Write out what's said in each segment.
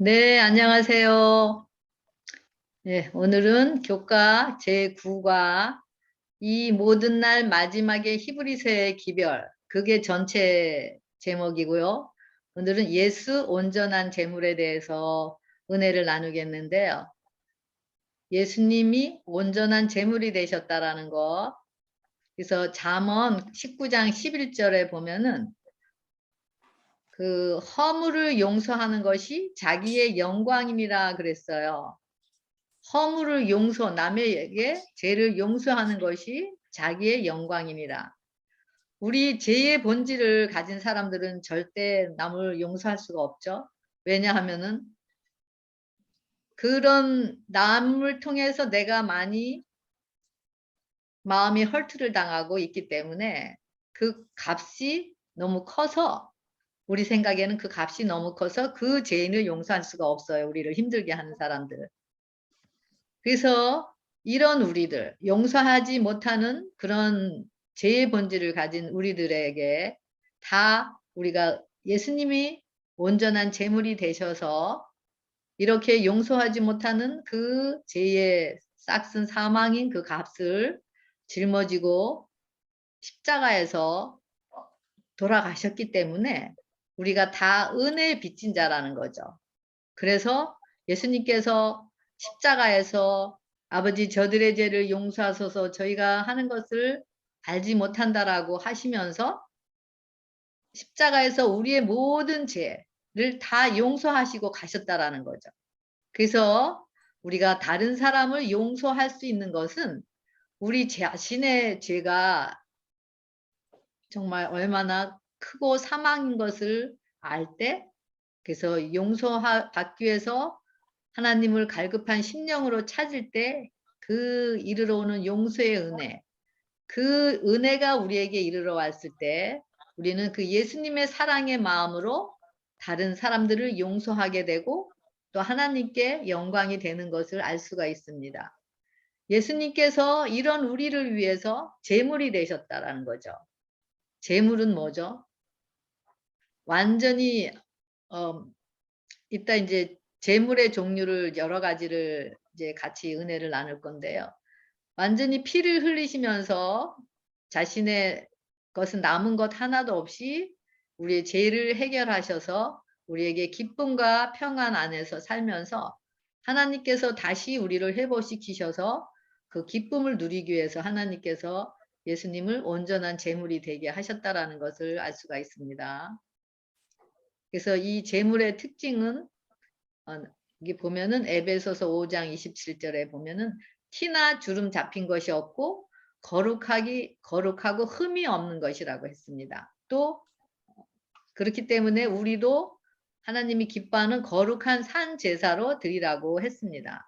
네, 안녕하세요. 네, 오늘은 교과 제9과 이 모든 날 마지막에 히브리서의 기별, 그게 전체 제목이고요. 오늘은 예수 온전한 제물에 대해서 은혜를 나누겠는데요. 예수님이 온전한 제물이 되셨다라는 거. 그래서 잠언 19장 11절에 보면은 그 허물을 용서하는 것이 자기의 영광임이라 그랬어요. 허물을 남에게 죄를 용서하는 것이 자기의 영광이니라. 우리 죄의 본질을 가진 사람들은 절대 남을 용서할 수가 없죠. 왜냐하면은 그런 남을 통해서 내가 많이 마음이 헐트를 당하고 있기 때문에 그 값이 너무 커서 우리 생각에는 그 값이 너무 커서 그 죄인을 용서할 수가 없어요. 우리를 힘들게 하는 사람들. 그래서 이런 우리들, 용서하지 못하는 그런 죄의 본질을 가진 우리들에게 다 우리가 예수님이 온전한 제물이 되셔서 이렇게 용서하지 못하는 그 죄의 싹슨 사망인 그 값을 짊어지고 십자가에서 돌아가셨기 때문에 우리가 다 은혜의 빚진 자라는 거죠. 그래서 예수님께서 십자가에서 아버지 저들의 죄를 용서하소서 저희가 하는 것을 알지 못한다라고 하시면서 십자가에서 우리의 모든 죄를 다 용서하시고 가셨다라는 거죠. 그래서 우리가 다른 사람을 용서할 수 있는 것은 우리 자신의 죄가 정말 얼마나 크고 사망인 것을 알 때, 그래서 용서받기 위해서 하나님을 갈급한 심령으로 찾을 때 그 이르러 오는 용서의 은혜, 그 은혜가 우리에게 이르러 왔을 때 우리는 그 예수님의 사랑의 마음으로 다른 사람들을 용서하게 되고 또 하나님께 영광이 되는 것을 알 수가 있습니다. 예수님께서 이런 우리를 위해서 제물이 되셨다라는 거죠. 제물은 뭐죠? 완전히 이따 이제 제물의 종류를 여러 가지를 이제 같이 은혜를 나눌 건데요. 완전히 피를 흘리시면서 자신의 것은 남은 것 하나도 없이 우리의 죄를 해결하셔서 우리에게 기쁨과 평안 안에서 살면서 하나님께서 다시 우리를 회복시키셔서 그 기쁨을 누리기 위해서 하나님께서 예수님을 온전한 제물이 되게 하셨다라는 것을 알 수가 있습니다. 그래서 이 제물의 특징은 여기 보면은 에베소서 5장 27절에 보면은 티나 주름 잡힌 것이 없고 거룩하고 흠이 없는 것이라고 했습니다. 또 그렇기 때문에 우리도 하나님이 기뻐하는 거룩한 산 제사로 드리라고 했습니다.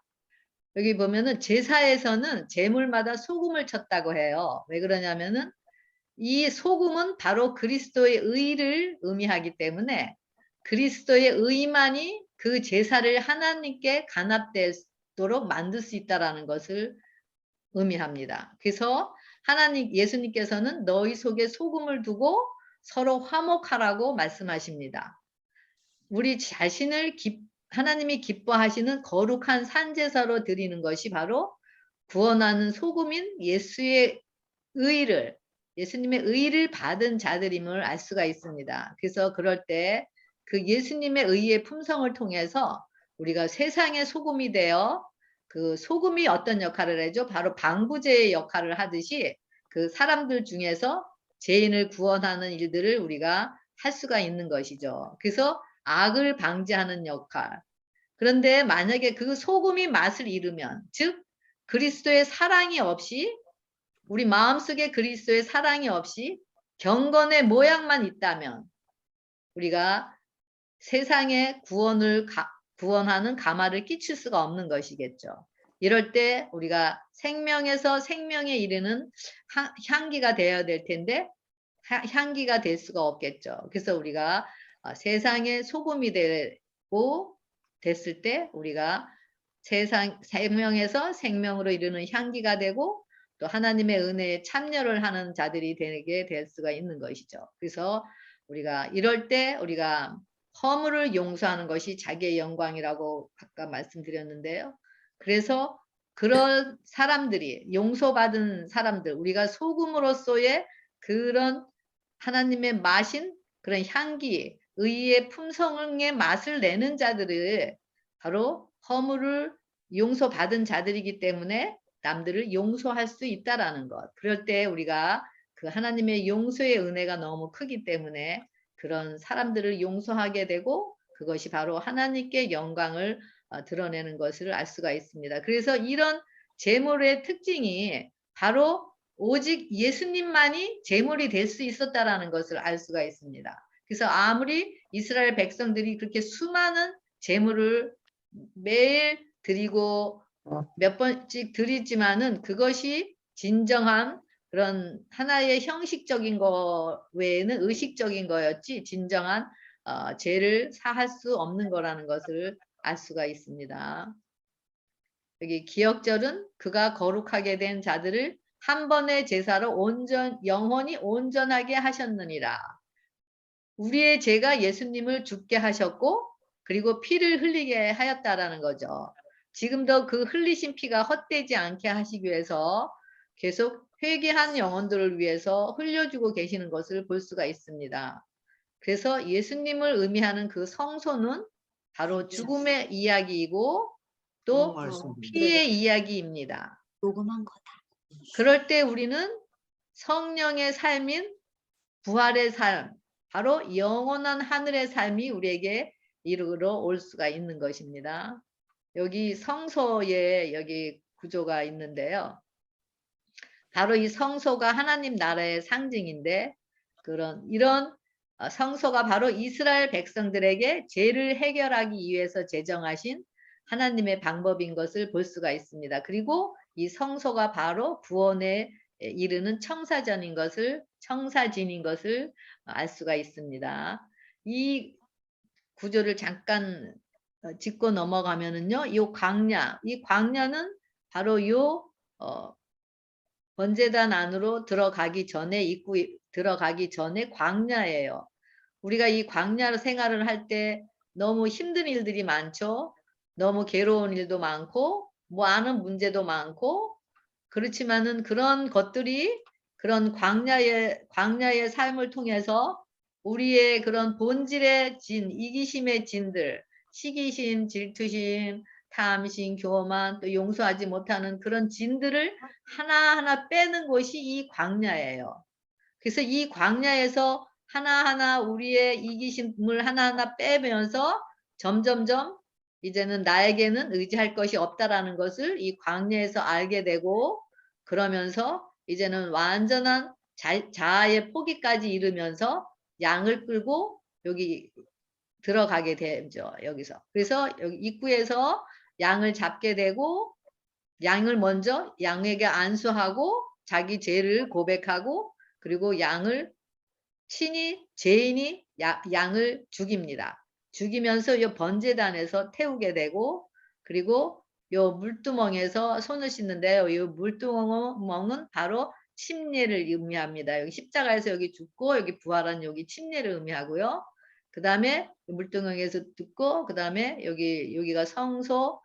여기 보면은 제사에서는 제물마다 소금을 쳤다고 해요. 왜 그러냐면은 이 소금은 바로 그리스도의 의를 의미하기 때문에 그리스도의 의만이 그 제사를 하나님께 간합되도록 만들 수 있다라는 것을 의미합니다. 그래서 예수님께서는 너희 속에 소금을 두고 서로 화목하라고 말씀하십니다. 우리 자신을 하나님이 기뻐하시는 거룩한 산제사로 드리는 것이 바로 구원하는 소금인 예수님의 의를 받은 자들임을 알 수가 있습니다. 그래서 그럴 때 그 예수님의 의의 품성을 통해서 우리가 세상의 소금이 되어 그 소금이 어떤 역할을 하죠? 바로 방부제의 역할을 하듯이 그 사람들 중에서 죄인을 구원하는 일들을 우리가 할 수가 있는 것이죠. 그래서 악을 방지하는 역할. 그런데 만약에 그 소금이 맛을 잃으면, 즉 그리스도의 사랑이 없이 우리 마음속에 그리스도의 사랑이 없이 경건의 모양만 있다면 우리가 세상에 구원하는 가마를 끼칠 수가 없는 것이겠죠. 이럴 때 우리가 생명에서 생명에 이르는 향기가 되어야 될 텐데 향기가 될 수가 없겠죠. 그래서 우리가 세상의 소금이 되고 됐을 때 우리가 생명에서 생명으로 이르는 향기가 되고 또 하나님의 은혜에 참여를 하는 자들이 되게 될 수가 있는 것이죠. 그래서 우리가 이럴 때 우리가 허물을 용서하는 것이 자기의 영광이라고 아까 말씀드렸는데요. 그래서 그런 사람들이 용서받은 사람들, 우리가 소금으로서의 그런 하나님의 마신 그런 향기, 의의 품성의 맛을 내는 자들을 바로 허물을 용서받은 자들이기 때문에 남들을 용서할 수 있다라는 것. 그럴 때 우리가 그 하나님의 용서의 은혜가 너무 크기 때문에 그런 사람들을 용서하게 되고 그것이 바로 하나님께 영광을 드러내는 것을 알 수가 있습니다. 그래서 이런 제물의 특징이 바로 오직 예수님만이 제물이 될 수 있었다라는 것을 알 수가 있습니다. 그래서 아무리 이스라엘 백성들이 그렇게 수많은 제물을 매일 드리고 몇 번씩 드리지만은 그것이 진정한 그런 하나의 형식적인 거 외에는 의식적인 거였지 진정한 죄를 사할 수 없는 거라는 것을 알 수가 있습니다. 여기 기억절은 그가 거룩하게 된 자들을 한 번의 제사로 영원히 온전하게 하셨느니라. 우리의 죄가 예수님을 죽게 하셨고 그리고 피를 흘리게 하였다라는 거죠. 지금도 그 흘리신 피가 헛되지 않게 하시기 위해서 계속 회개한 영혼들을 위해서 흘려주고 계시는 것을 볼 수가 있습니다. 그래서 예수님을 의미하는 그 성소는 바로 죽음의 이야기이고 또 피의 이야기입니다. 녹음한 거다. 그럴 때 우리는 성령의 삶인 부활의 삶, 바로 영원한 하늘의 삶이 우리에게 이르러 올 수가 있는 것입니다. 여기 성소에 여기 구조가 있는데요. 바로 이 성소가 하나님 나라의 상징인데 이런 성소가 바로 이스라엘 백성들에게 죄를 해결하기 위해서 제정하신 하나님의 방법인 것을 볼 수가 있습니다. 그리고 이 성소가 바로 구원에 이르는 청사진인 것을 알 수가 있습니다. 이 구조를 잠깐 짚고 넘어가면은요, 이 광야는 바로 번제단 안으로 들어가기 전에 들어가기 전에 광야예요. 우리가 이 광야 생활을 할 때 너무 힘든 일들이 많죠. 너무 괴로운 일도 많고 뭐 아는 문제도 많고 그렇지만은 그런 것들이 그런 광야의 삶을 통해서 우리의 그런 본질의 이기심의 진들, 시기심, 질투심, 탐심, 교만, 또 용서하지 못하는 그런 진들을 하나하나 빼는 것이 이 광야예요. 그래서 이 광야에서 하나하나 우리의 이기심을 하나하나 빼면서 점점점 이제는 나에게는 의지할 것이 없다라는 것을 이 광야에서 알게 되고 그러면서 이제는 완전한 자아의 포기까지 이르면서 양을 끌고 여기 들어가게 되죠. 여기서. 그래서 여기 입구에서 양을 잡게 되고 양을 먼저 양에게 안수하고 자기 죄를 고백하고 그리고 죄인이 양을 죽입니다. 죽이면서 이 번제단에서 태우게 되고 그리고 요 물두멍에서 손을 씻는데요. 이 물두멍은 바로 침례를 의미합니다. 여기 십자가에서 여기 죽고 여기 부활한 여기 침례를 의미하고요. 그 다음에 물두멍에서 듣고 그 다음에 여기가 성소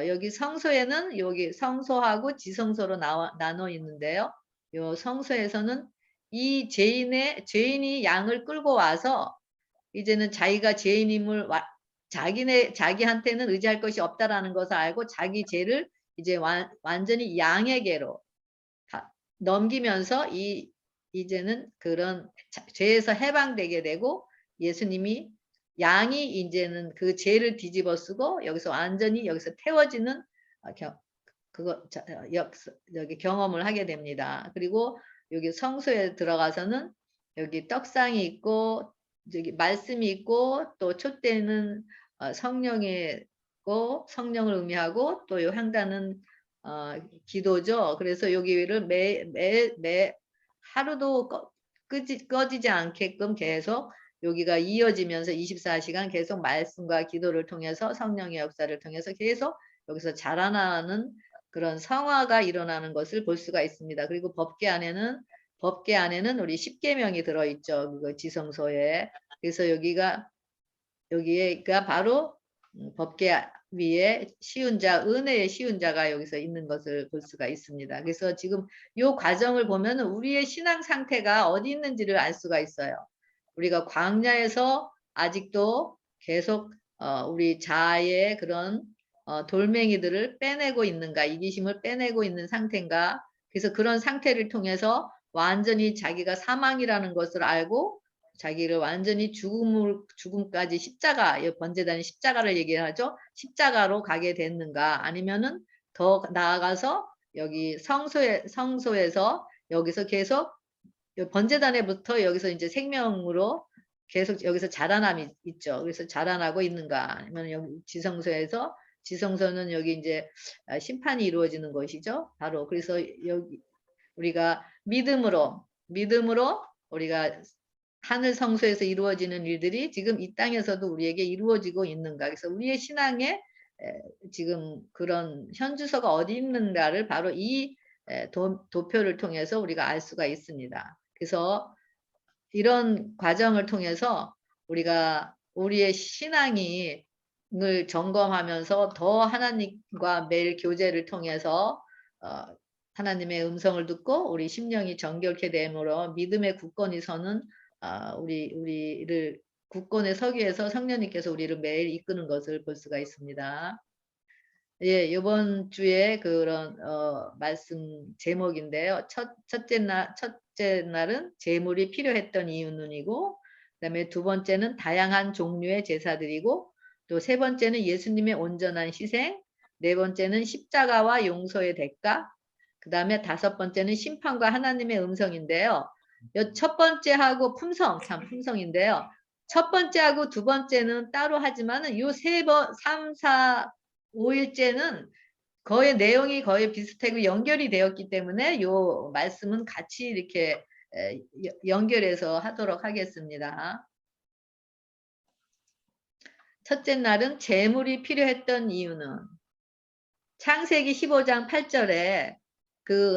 여기 성소에는 여기 성소하고 지성소로 나눠 있는데요. 요 성소에서는 이 죄인이 양을 끌고 와서 이제는 자기가 죄인임을 자기한테는 의지할 것이 없다라는 것을 알고 자기 죄를 이제 완전히 양에게로 넘기면서 이제는 그런 죄에서 해방되게 되고 예수님이 양이 이제는 그 죄를 뒤집어 쓰고 여기서 완전히 여기서 태워지는 여기 경험을 하게 됩니다. 그리고 여기 성소에 들어가서는 여기 떡상이 있고 여기 말씀이 있고 또 촛대는 성령이 있고 성령을 의미하고 또 요 향단은 기도죠. 그래서 여기를 매 하루도 꺼지지 않게끔 계속 여기가 이어지면서 24시간 계속 말씀과 기도를 통해서 성령의 역사를 통해서 계속 여기서 자라나는 그런 성화가 일어나는 것을 볼 수가 있습니다. 그리고 법궤 안에는 우리 십계명이 들어있죠. 그 지성소에. 그래서 여기가 여기가 바로 법계 위에 쉬운 자, 은혜의 쉬운 자가 여기서 있는 것을 볼 수가 있습니다. 그래서 지금 이 과정을 보면 우리의 신앙 상태가 어디 있는지를 알 수가 있어요. 우리가 광야에서 아직도 계속 우리 자아의 그런 돌멩이들을 빼내고 있는가, 이기심을 빼내고 있는 상태인가. 그래서 그런 상태를 통해서 완전히 자기가 사망이라는 것을 알고 자기를 완전히 죽음까지 십자가, 번제단의 십자가를 얘기하죠. 십자가로 가게 됐는가, 아니면은 더 나아가서 여기 성소에서 여기서 계속 번제단에부터 여기서 이제 생명으로 계속 여기서 자라남이 있죠. 그래서 자라나고 있는가, 아니면 여기 지성소는 여기 이제 심판이 이루어지는 것이죠. 바로 그래서 여기 우리가 믿음으로 우리가 하늘 성소에서 이루어지는 일들이 지금 이 땅에서도 우리에게 이루어지고 있는가. 그래서 우리의 신앙에 지금 그런 현주소가 어디 있는가를 바로 이 도표를 통해서 우리가 알 수가 있습니다. 그래서 이런 과정을 통해서 우리가 우리의 신앙을 점검하면서 더 하나님과 매일 교제를 통해서 하나님의 음성을 듣고 우리 심령이 정결케 됨으로 믿음의 굳건히 서는 우리를 굳건에 서기 위해서 성령님께서 우리를 매일 이끄는 것을 볼 수가 있습니다. 예, 이번 주에 그런 말씀 제목인데요. 첫째 날은 제물이 필요했던 이유는이고, 그다음에 두 번째는 다양한 종류의 제사들이고, 또 세 번째는 예수님의 온전한 희생, 네 번째는 십자가와 용서의 대가, 그다음에 다섯 번째는 심판과 하나님의 음성인데요. 첫 번째하고 품성인데요. 첫 번째하고 두 번째는 따로 하지만은 요 세 번, 3, 4, 5일째는 거의 내용이 거의 비슷하고 연결이 되었기 때문에 요 말씀은 같이 이렇게 연결해서 하도록 하겠습니다. 첫째 날은 제물이 필요했던 이유는 창세기 15장 8절에 그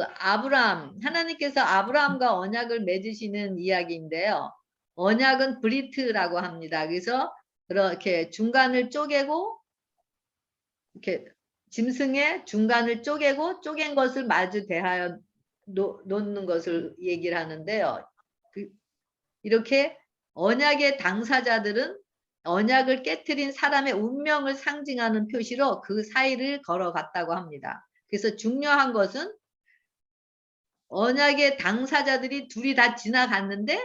하나님께서 아브라함과 언약을 맺으시는 이야기인데요. 언약은 브리트라고 합니다. 그래서 그렇게 중간을 쪼개고 이렇게 짐승의 중간을 쪼갠 것을 마주 대하여 놓는 것을 얘기를 하는데요. 이렇게 언약의 당사자들은 언약을 깨트린 사람의 운명을 상징하는 표시로 그 사이를 걸어갔다고 합니다. 그래서 중요한 것은 언약의 당사자들이 둘이 다 지나갔는데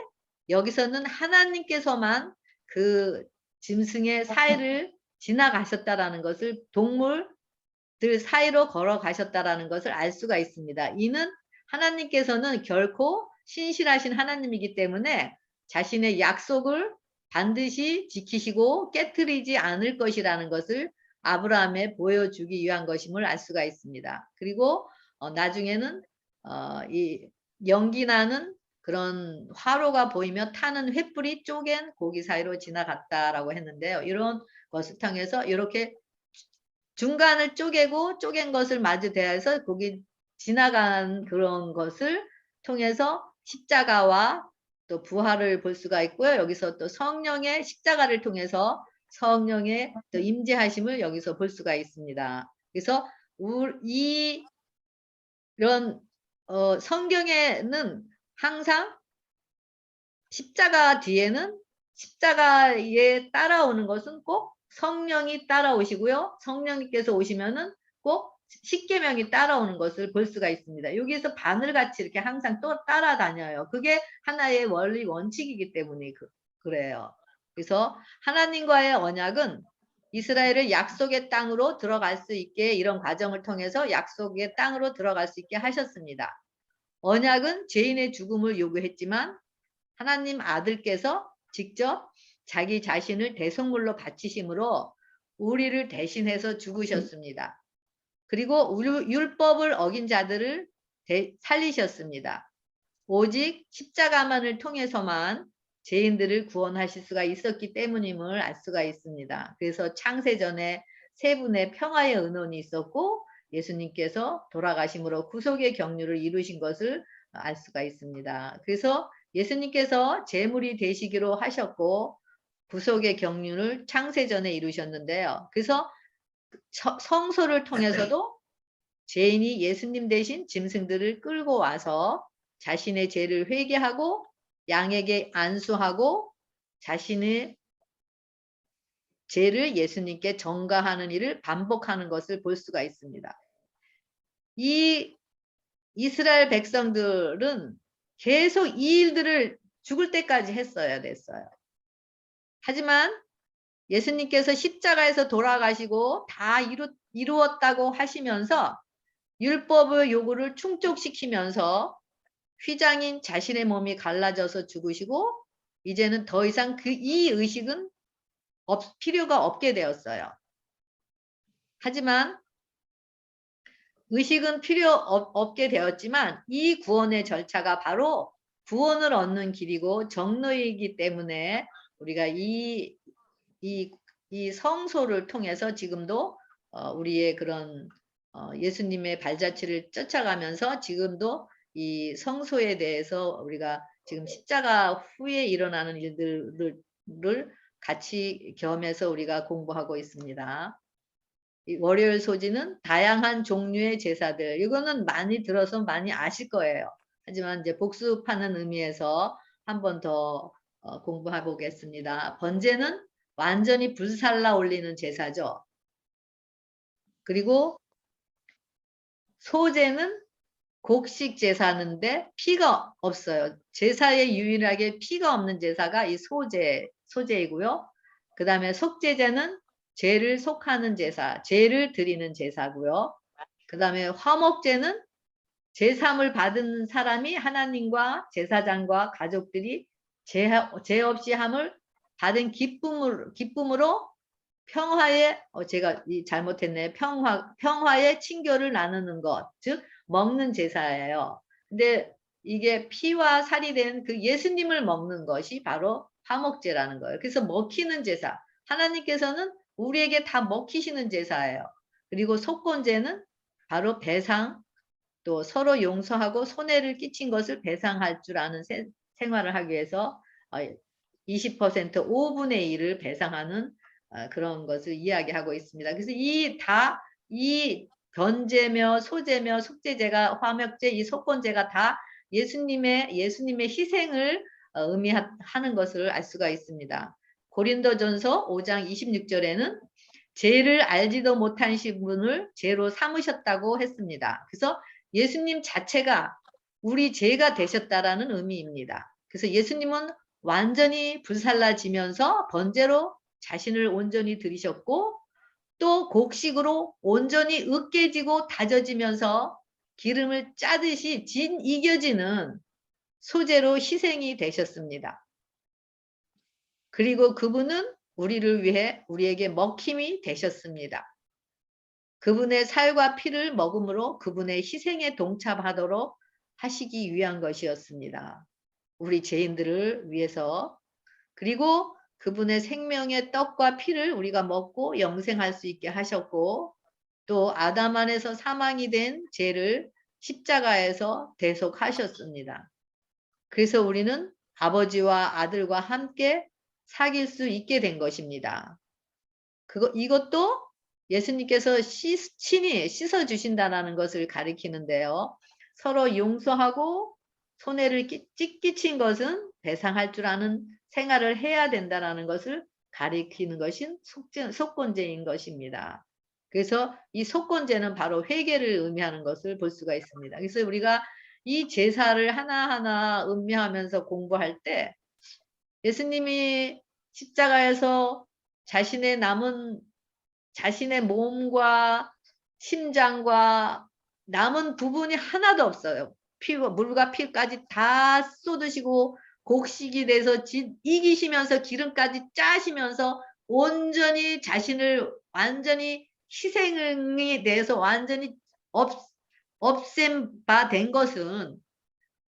여기서는 하나님께서만 그 짐승의 사이를 지나가셨다라는 것을 동물들 사이로 걸어가셨다라는 것을 알 수가 있습니다. 이는 하나님께서는 결코 신실하신 하나님이기 때문에 자신의 약속을 반드시 지키시고 깨트리지 않을 것이라는 것을 아브라함에 보여주기 위한 것임을 알 수가 있습니다. 그리고 나중에는 이 연기 나는 그런 화로가 보이며 타는 횃불이 쪼갠 고기 사이로 지나갔다라고 했는데요. 이런 것을 통해서 이렇게 중간을 쪼갠 것을 마주 대해서 거기 지나간 그런 것을 통해서 십자가와 또 부활을 볼 수가 있고요. 여기서 또 성령의 십자가를 통해서 성령의 또 임재하심을 여기서 볼 수가 있습니다. 그래서 이런 성경에는 항상 십자가 뒤에는 십자가에 따라오는 것은 꼭 성령이 따라오시고요. 성령님께서 오시면은 꼭 십계명이 따라오는 것을 볼 수가 있습니다. 여기에서 바늘같이 이렇게 항상 또 따라다녀요. 그게 하나의 원리 원칙이기 때문에 그래요. 그래서 하나님과의 언약은 이스라엘을 약속의 땅으로 들어갈 수 있게 이런 과정을 통해서 약속의 땅으로 들어갈 수 있게 하셨습니다. 언약은 죄인의 죽음을 요구했지만 하나님 아들께서 직접 자기 자신을 대속물로 바치심으로 우리를 대신해서 죽으셨습니다. 그리고 율법을 어긴 자들을 살리셨습니다. 오직 십자가만을 통해서만 죄인들을 구원하실 수가 있었기 때문임을 알 수가 있습니다. 그래서 창세전에 세 분의 평화의 은원이 있었고 예수님께서 돌아가심으로 구속의 경륜을 이루신 것을 알 수가 있습니다. 그래서 예수님께서 제물이 되시기로 하셨고 구속의 경륜을 창세전에 이루셨는데요. 그래서 성소를 통해서도 죄인이 예수님 대신 짐승들을 끌고 와서 자신의 죄를 회개하고 양에게 안수하고 자신의 죄를 예수님께 전가하는 일을 반복하는 것을 볼 수가 있습니다. 이 이스라엘 백성들은 계속 이 일들을 죽을 때까지 했어야 됐어요. 하지만 예수님께서 십자가에서 돌아가시고 다 이루었다고 하시면서 율법의 요구를 충족시키면서 휘장인 자신의 몸이 갈라져서 죽으시고 이제는 더 이상 이 의식은 필요가 없게 되었어요. 하지만 의식은 필요 없게 되었지만 이 구원의 절차가 바로 구원을 얻는 길이고 정로이기 때문에 우리가 이 성소를 통해서 지금도 우리의 그런 예수님의 발자취를 쫓아가면서 지금도 이 성소에 대해서 우리가 지금 십자가 후에 일어나는 일들을 같이 겸해서 우리가 공부하고 있습니다. 이 월요일 소지는 다양한 종류의 제사들. 이거는 많이 들어서 많이 아실 거예요. 하지만 이제 복습하는 의미에서 한 번 더 공부해 보겠습니다. 번제는 완전히 불살라 올리는 제사죠. 그리고 소제는 곡식 제사인데 피가 없어요. 제사에 유일하게 피가 없는 제사가 이 소제이고요. 그 다음에 속제제는 죄를 속하는 제사, 죄를 드리는 제사고요. 그 다음에 화목제는 제삼을 받은 사람이 하나님과 제사장과 가족들이 죄 없이 함을 받은 기쁨으로 평화의 제가 잘못했네. 평화의 친교를 나누는 것, 즉 먹는 제사예요. 근데 이게 피와 살이 된 그 예수님을 먹는 것이 바로 화목제라는 거예요. 그래서 먹히는 제사. 하나님께서는 우리에게 다 먹히시는 제사예요. 그리고 속건제는 바로 배상, 또 서로 용서하고 손해를 끼친 것을 배상할 줄 아는 생활을 하기 위해서 20% 5분의 1을 배상하는 그런 것을 이야기하고 있습니다. 그래서 이 변제며 소제며 속제제가 화목제, 이 속건제가 다 예수님의 희생을 의미하는 것을 알 수가 있습니다. 고린도전서 5장 26절에는 죄를 알지도 못하신 분을 죄로 삼으셨다고 했습니다. 그래서 예수님 자체가 우리 죄가 되셨다라는 의미입니다. 그래서 예수님은 완전히 불살라지면서 번제로 자신을 온전히 드리셨고 또 곡식으로 온전히 으깨지고 다져지면서 기름을 짜듯이 이겨지는 소재로 희생이 되셨습니다. 그리고 그분은 우리를 위해 우리에게 먹힘이 되셨습니다. 그분의 살과 피를 먹음으로 그분의 희생에 동참하도록 하시기 위한 것이었습니다. 우리 죄인들을 위해서. 그리고 그분의 생명의 떡과 피를 우리가 먹고 영생할 수 있게 하셨고 또 아담 안에서 사망이 된 죄를 십자가에서 대속하셨습니다. 그래서 우리는 아버지와 아들과 함께 사귈 수 있게 된 것입니다. 이것도 예수님께서 친히 씻어주신다는 것을 가리키는데요. 서로 용서하고 손해를 끼친 것은 배상할 줄 아는 생활을 해야 된다는 것을 가리키는 것이 속건제인 것입니다. 그래서 이 속건제는 바로 회개를 의미하는 것을 볼 수가 있습니다. 그래서 우리가 이 제사를 하나하나 음미하면서 공부할 때 예수님이 십자가에서 자신의 몸과 심장과 남은 부분이 하나도 없어요. 물과 피까지 다 쏟으시고 곡식이 돼서 이기시면서 기름까지 짜시면서 온전히 자신을 완전히 희생에 대해서 완전히 없앤 바 된 것은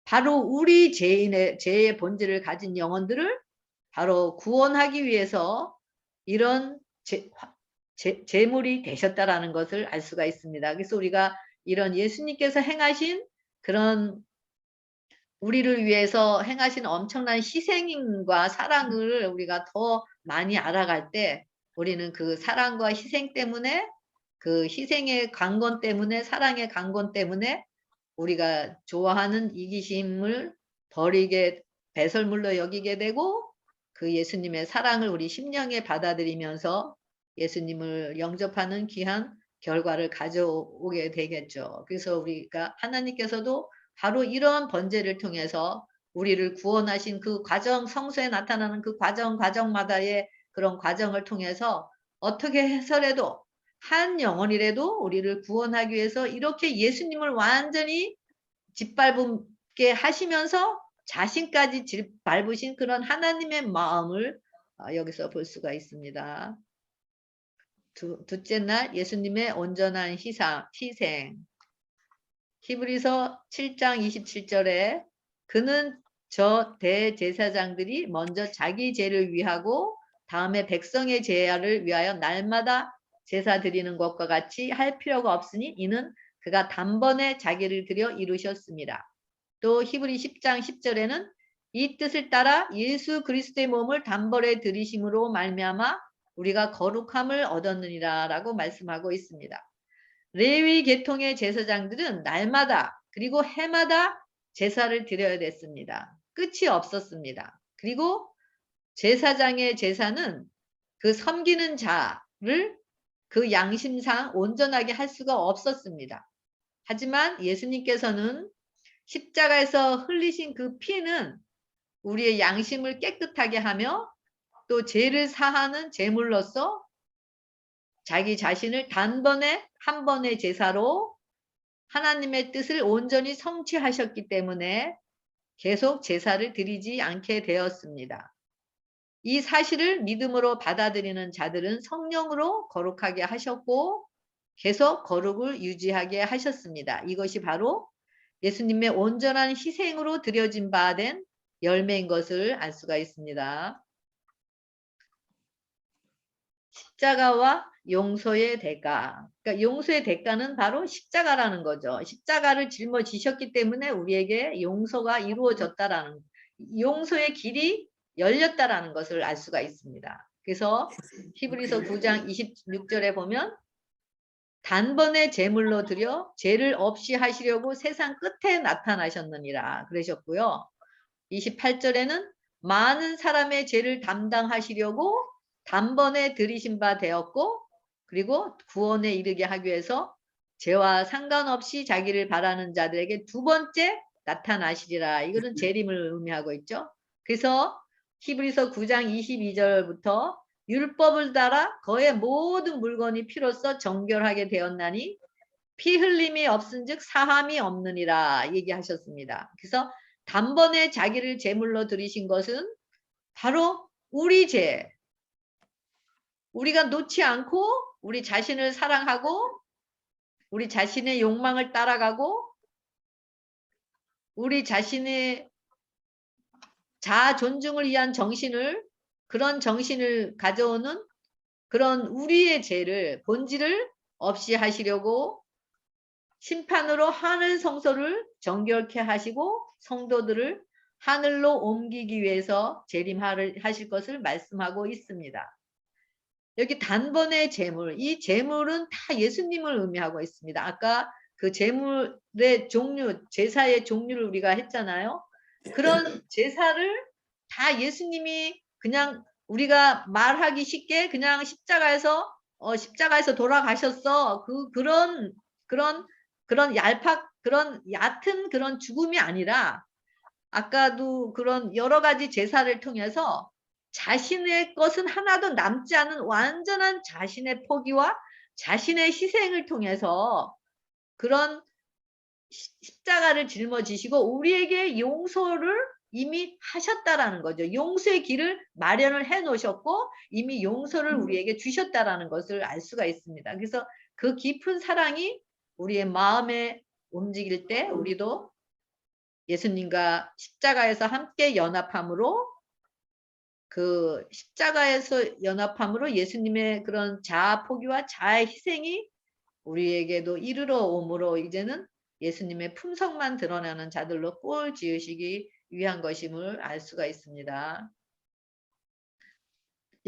바로 우리 죄의 본질을 가진 영혼들을 바로 구원하기 위해서 이런 제물이 되셨다라는 것을 알 수가 있습니다. 그래서 우리가 이런 예수님께서 행하신 그런 우리를 위해서 행하신 엄청난 희생과 사랑을 우리가 더 많이 알아갈 때 우리는 그 사랑과 희생 때문에, 그 희생의 강건 때문에, 사랑의 강건 때문에 우리가 좋아하는 이기심을 버리게, 배설물로 여기게 되고, 그 예수님의 사랑을 우리 심령에 받아들이면서 예수님을 영접하는 귀한 결과를 가져오게 되겠죠. 그래서 우리가 하나님께서도 바로 이러한 번제를 통해서 우리를 구원하신 그 과정, 성서에 나타나는 그 과정마다의 그런 과정을 통해서 어떻게 해서라도 한 영혼이라도 우리를 구원하기 위해서 이렇게 예수님을 완전히 짓밟게 하시면서 자신까지 짓밟으신 그런 하나님의 마음을 여기서 볼 수가 있습니다. 둘째 날 예수님의 온전한 희생. 히브리서 7장 27절에 그는 저 대제사장들이 먼저 자기 죄를 위하고 다음에 백성의 죄를 위하여 날마다 제사 드리는 것과 같이 할 필요가 없으니 이는 그가 단번에 자기를 드려 이루셨습니다. 또 히브리 10장 10절에는 이 뜻을 따라 예수 그리스도의 몸을 단번에 들이심으로 말미암아 우리가 거룩함을 얻었느니라 라고 말씀하고 있습니다. 레위 계통의 제사장들은 날마다 그리고 해마다 제사를 드려야 됐습니다. 끝이 없었습니다. 그리고 제사장의 제사는 그 섬기는 자를 그 양심상 온전하게 할 수가 없었습니다. 하지만 예수님께서는 십자가에서 흘리신 그 피는 우리의 양심을 깨끗하게 하며 또 죄를 사하는 제물로서 자기 자신을 단번에 한 번의 제사로 하나님의 뜻을 온전히 성취하셨기 때문에 계속 제사를 드리지 않게 되었습니다. 이 사실을 믿음으로 받아들이는 자들은 성령으로 거룩하게 하셨고 계속 거룩을 유지하게 하셨습니다. 이것이 바로 예수님의 온전한 희생으로 드려진 바 된 열매인 것을 알 수가 있습니다. 십자가와 용서의 대가. 그러니까 용서의 대가는 바로 십자가라는 거죠. 십자가를 짊어지셨기 때문에 우리에게 용서가 이루어졌다라는, 용서의 길이 열렸다라는 것을 알 수가 있습니다. 그래서 히브리서 9장 26절에 보면 단번에 제물로 드려 죄를 없이 하시려고 세상 끝에 나타나셨느니라 그러셨고요. 28절에는 많은 사람의 죄를 담당하시려고 단번에 들이신 바 되었고 그리고 구원에 이르게 하기 위해서 죄와 상관없이 자기를 바라는 자들에게 두 번째 나타나시리라. 이거는 재림을 의미하고 있죠. 그래서 히브리서 9장 22절부터 율법을 따라 거의 모든 물건이 피로써 정결하게 되었나니 피 흘림이 없은즉 사함이 없느니라 얘기하셨습니다. 그래서 단번에 자기를 제물로 드리신 것은 바로 우리 죄, 우리가 놓지 않고 우리 자신을 사랑하고 우리 자신의 욕망을 따라가고 우리 자신의 자아 존중을 위한 정신을, 그런 정신을 가져오는 그런 우리의 죄를, 본질을 없이 하시려고 심판으로 하늘 성소를 정결케 하시고 성도들을 하늘로 옮기기 위해서 재림하실 것을 말씀하고 있습니다. 여기 단번의 제물, 이 제물은 다 예수님을 의미하고 있습니다. 아까 그 제물의 종류, 제사의 종류를 우리가 했잖아요. 그런 제사를 다 예수님이 그냥 우리가 말하기 쉽게 그냥 십자가에서 돌아가셨어. 그런 얕은 그런 죽음이 아니라 아까도 그런 여러 가지 제사를 통해서 자신의 것은 하나도 남지 않은 완전한 자신의 포기와 자신의 희생을 통해서 그런 십자가를 짊어지시고 우리에게 용서를 이미 하셨다라는 거죠. 용서의 길을 마련을 해 놓으셨고 이미 용서를 우리에게 주셨다라는 것을 알 수가 있습니다. 그래서 그 깊은 사랑이 우리의 마음에 움직일 때 우리도 예수님과 십자가에서 함께 연합함으로 그 십자가에서 연합함으로 예수님의 그런 자아 포기와 자아 희생이 우리에게도 이르러 오므로 이제는 예수님의 품성만 드러나는 자들로 꼴 지으시기 위한 것임을 알 수가 있습니다.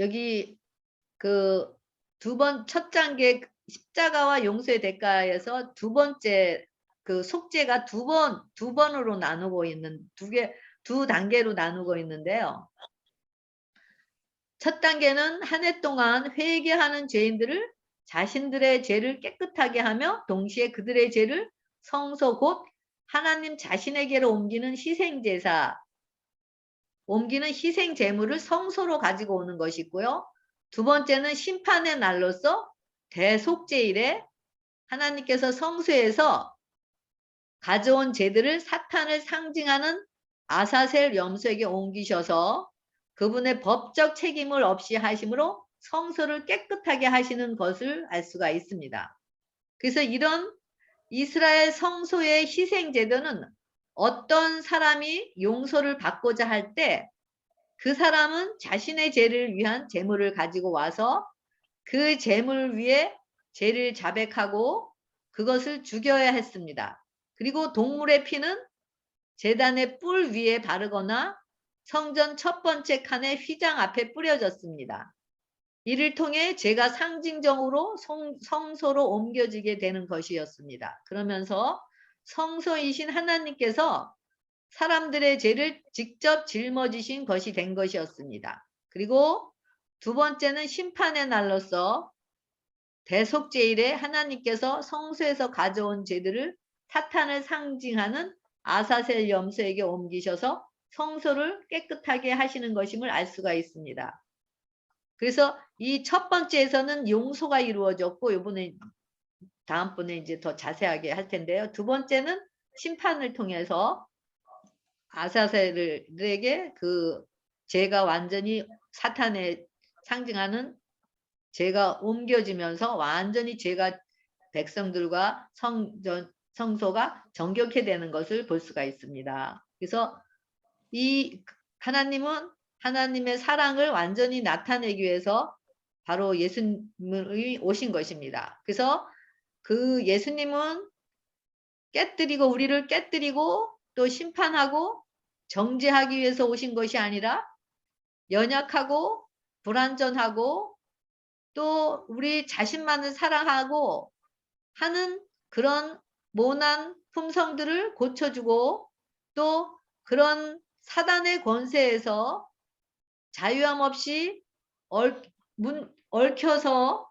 여기 그 첫 단계 십자가와 용서의 대가에서 두 번째 그 속죄가 두 번으로 나누고 있는 두 단계로 나누고 있는데요. 첫 단계는 한 해 동안 회개하는 죄인들을 자신들의 죄를 깨끗하게 하며 동시에 그들의 죄를 성소 곧 하나님 자신에게로 옮기는 희생 제물을 성소로 가지고 오는 것이 있고요. 두 번째는 심판의 날로서 대속죄일에 하나님께서 성소에서 가져온 죄들을 사탄을 상징하는 아사셀 염소에게 옮기셔서 그분의 법적 책임을 없이 하심으로 성소를 깨끗하게 하시는 것을 알 수가 있습니다. 그래서 이런 이스라엘 성소의 희생 제도는 어떤 사람이 용서를 받고자 할 때 그 사람은 자신의 죄를 위한 제물을 가지고 와서 그 제물 위에 죄를 자백하고 그것을 죽여야 했습니다. 그리고 동물의 피는 제단의 뿔 위에 바르거나 성전 첫 번째 칸의 휘장 앞에 뿌려졌습니다. 이를 통해 죄가 상징적으로 성소로 옮겨지게 되는 것이었습니다. 그러면서 성소이신 하나님께서 사람들의 죄를 직접 짊어지신 것이 된 것이었습니다. 그리고 두 번째는 심판의 날로서 대속죄일에 하나님께서 성소에서 가져온 죄들을 사탄을 상징하는 아사셀 염소에게 옮기셔서 성소를 깨끗하게 하시는 것임을 알 수가 있습니다. 그래서 이 첫 번째에서는 용서가 이루어졌고 이번에 다음번에 이제 더 자세하게 할 텐데요. 두 번째는 심판을 통해서 아사셀에게 그 죄가 완전히 사탄의 상징하는 죄가 옮겨지면서 완전히 죄가 백성들과 성소가 정결케 되는 것을 볼 수가 있습니다. 그래서 이 하나님은 하나님의 사랑을 완전히 나타내기 위해서 바로 예수님이 오신 것입니다. 그래서 그 예수님은 우리를 깨뜨리고 또 심판하고 정죄하기 위해서 오신 것이 아니라 연약하고 불완전하고 또 우리 자신만을 사랑하고 하는 그런 모난 품성들을 고쳐주고 또 그런 사단의 권세에서 자유함 없이 얽혀서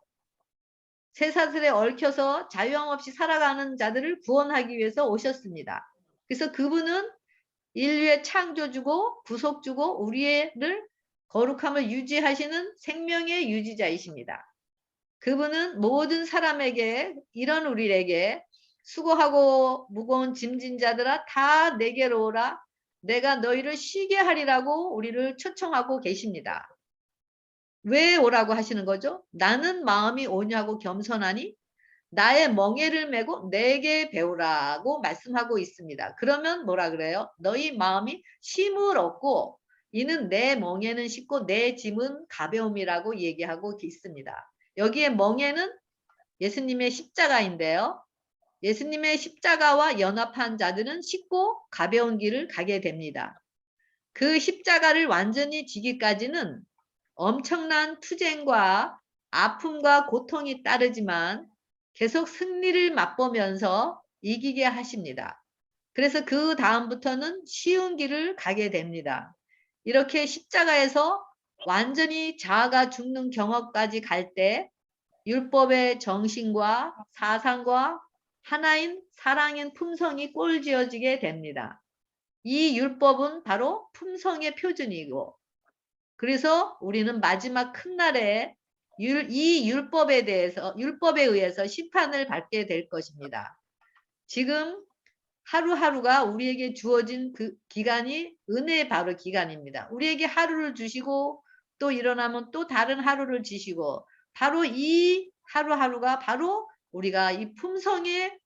쇠사슬에 얽혀서 자유함 없이 살아가는 자들을 구원하기 위해서 오셨습니다. 그래서 그분은 인류의 창조주고 구속주고 우리를 거룩함을 유지하시는 생명의 유지자이십니다. 그분은 모든 사람에게 이런 우리에게 수고하고 무거운 짐진 자들아 다 내게로 오라 내가 너희를 쉬게 하리라고 우리를 초청하고 계십니다. 왜 오라고 하시는 거죠? 나는 마음이 온유하고 겸손하니 나의 멍에를 메고 내게 배우라고 말씀하고 있습니다. 그러면 뭐라 그래요? 너희 마음이 쉼을 얻고 이는 내 멍에는 쉽고 내 짐은 가벼움이라고 얘기하고 있습니다. 여기에 멍에는 예수님의 십자가인데요. 예수님의 십자가와 연합한 자들은 쉽고 가벼운 길을 가게 됩니다. 그 십자가를 완전히 지기까지는 엄청난 투쟁과 아픔과 고통이 따르지만 계속 승리를 맛보면서 이기게 하십니다. 그래서 그 다음부터는 쉬운 길을 가게 됩니다. 이렇게 십자가에서 완전히 자아가 죽는 경험까지 갈 때 율법의 정신과 사상과 하나인 사랑인 품성이 꼴지어지게 됩니다. 이 율법은 바로 품성의 표준이고 그래서 우리는 마지막 큰 날에 이 율법에 의해서 심판을 받게 될 것입니다. 지금 하루하루가 우리에게 주어진 그 기간이 은혜의 바로 기간입니다. 우리에게 하루를 주시고 또 일어나면 또 다른 하루를 주시고 바로 이 하루하루가 바로 우리가 이 품성의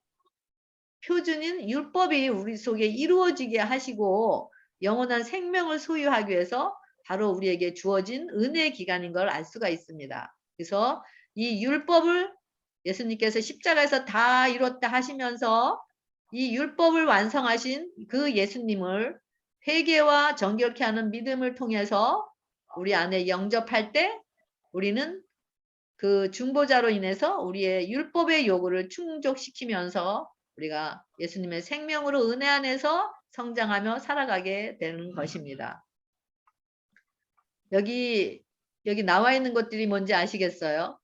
표준인 율법이 우리 속에 이루어지게 하시고 영원한 생명을 소유하기 위해서 바로 우리에게 주어진 은혜의 기간인 걸 알 수가 있습니다. 그래서 이 율법을 예수님께서 십자가에서 다 이뤘다 하시면서 이 율법을 완성하신 그 예수님을 회개와 정결케 하는 믿음을 통해서 우리 안에 영접할 때 우리는 그 중보자로 인해서 우리의 율법의 요구를 충족시키면서 우리가 예수님의 생명으로 은혜 안에서 성장하며 살아가게 되는 것입니다. 여기 나와 있는 것들이 뭔지 아시겠어요?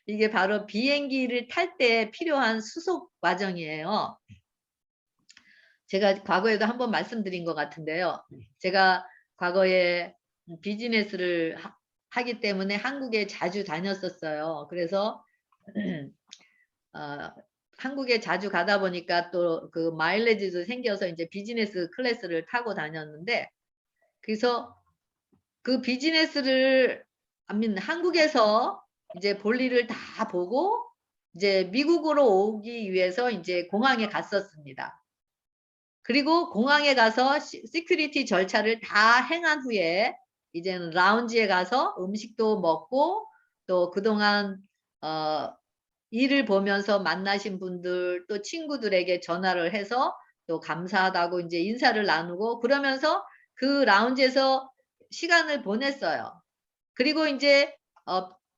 이게 바로 비행기를 탈 때 필요한 수속 과정이에요. 제가 과거에도 한번 말씀드린 것 같은데요. 제가 과거에 비즈니스를 하기 때문에 한국에 자주 다녔었어요. 그래서 한국에 자주 가다 보니까 또 그 마일리지도 생겨서 이제 비즈니스 클래스를 타고 다녔는데, 그래서 그 비즈니스를 한국에서 이제 볼일을 다 보고 이제 미국으로 오기 위해서 이제 공항에 갔었습니다. 그리고 공항에 가서 시큐리티 절차를 다 행한 후에 이제는 라운지에 가서 음식도 먹고 또 그동안 일을 보면서 만나신 분들 또 친구들에게 전화를 해서 또 감사하다고 이제 인사를 나누고 그러면서 그 라운지에서 시간을 보냈어요. 그리고 이제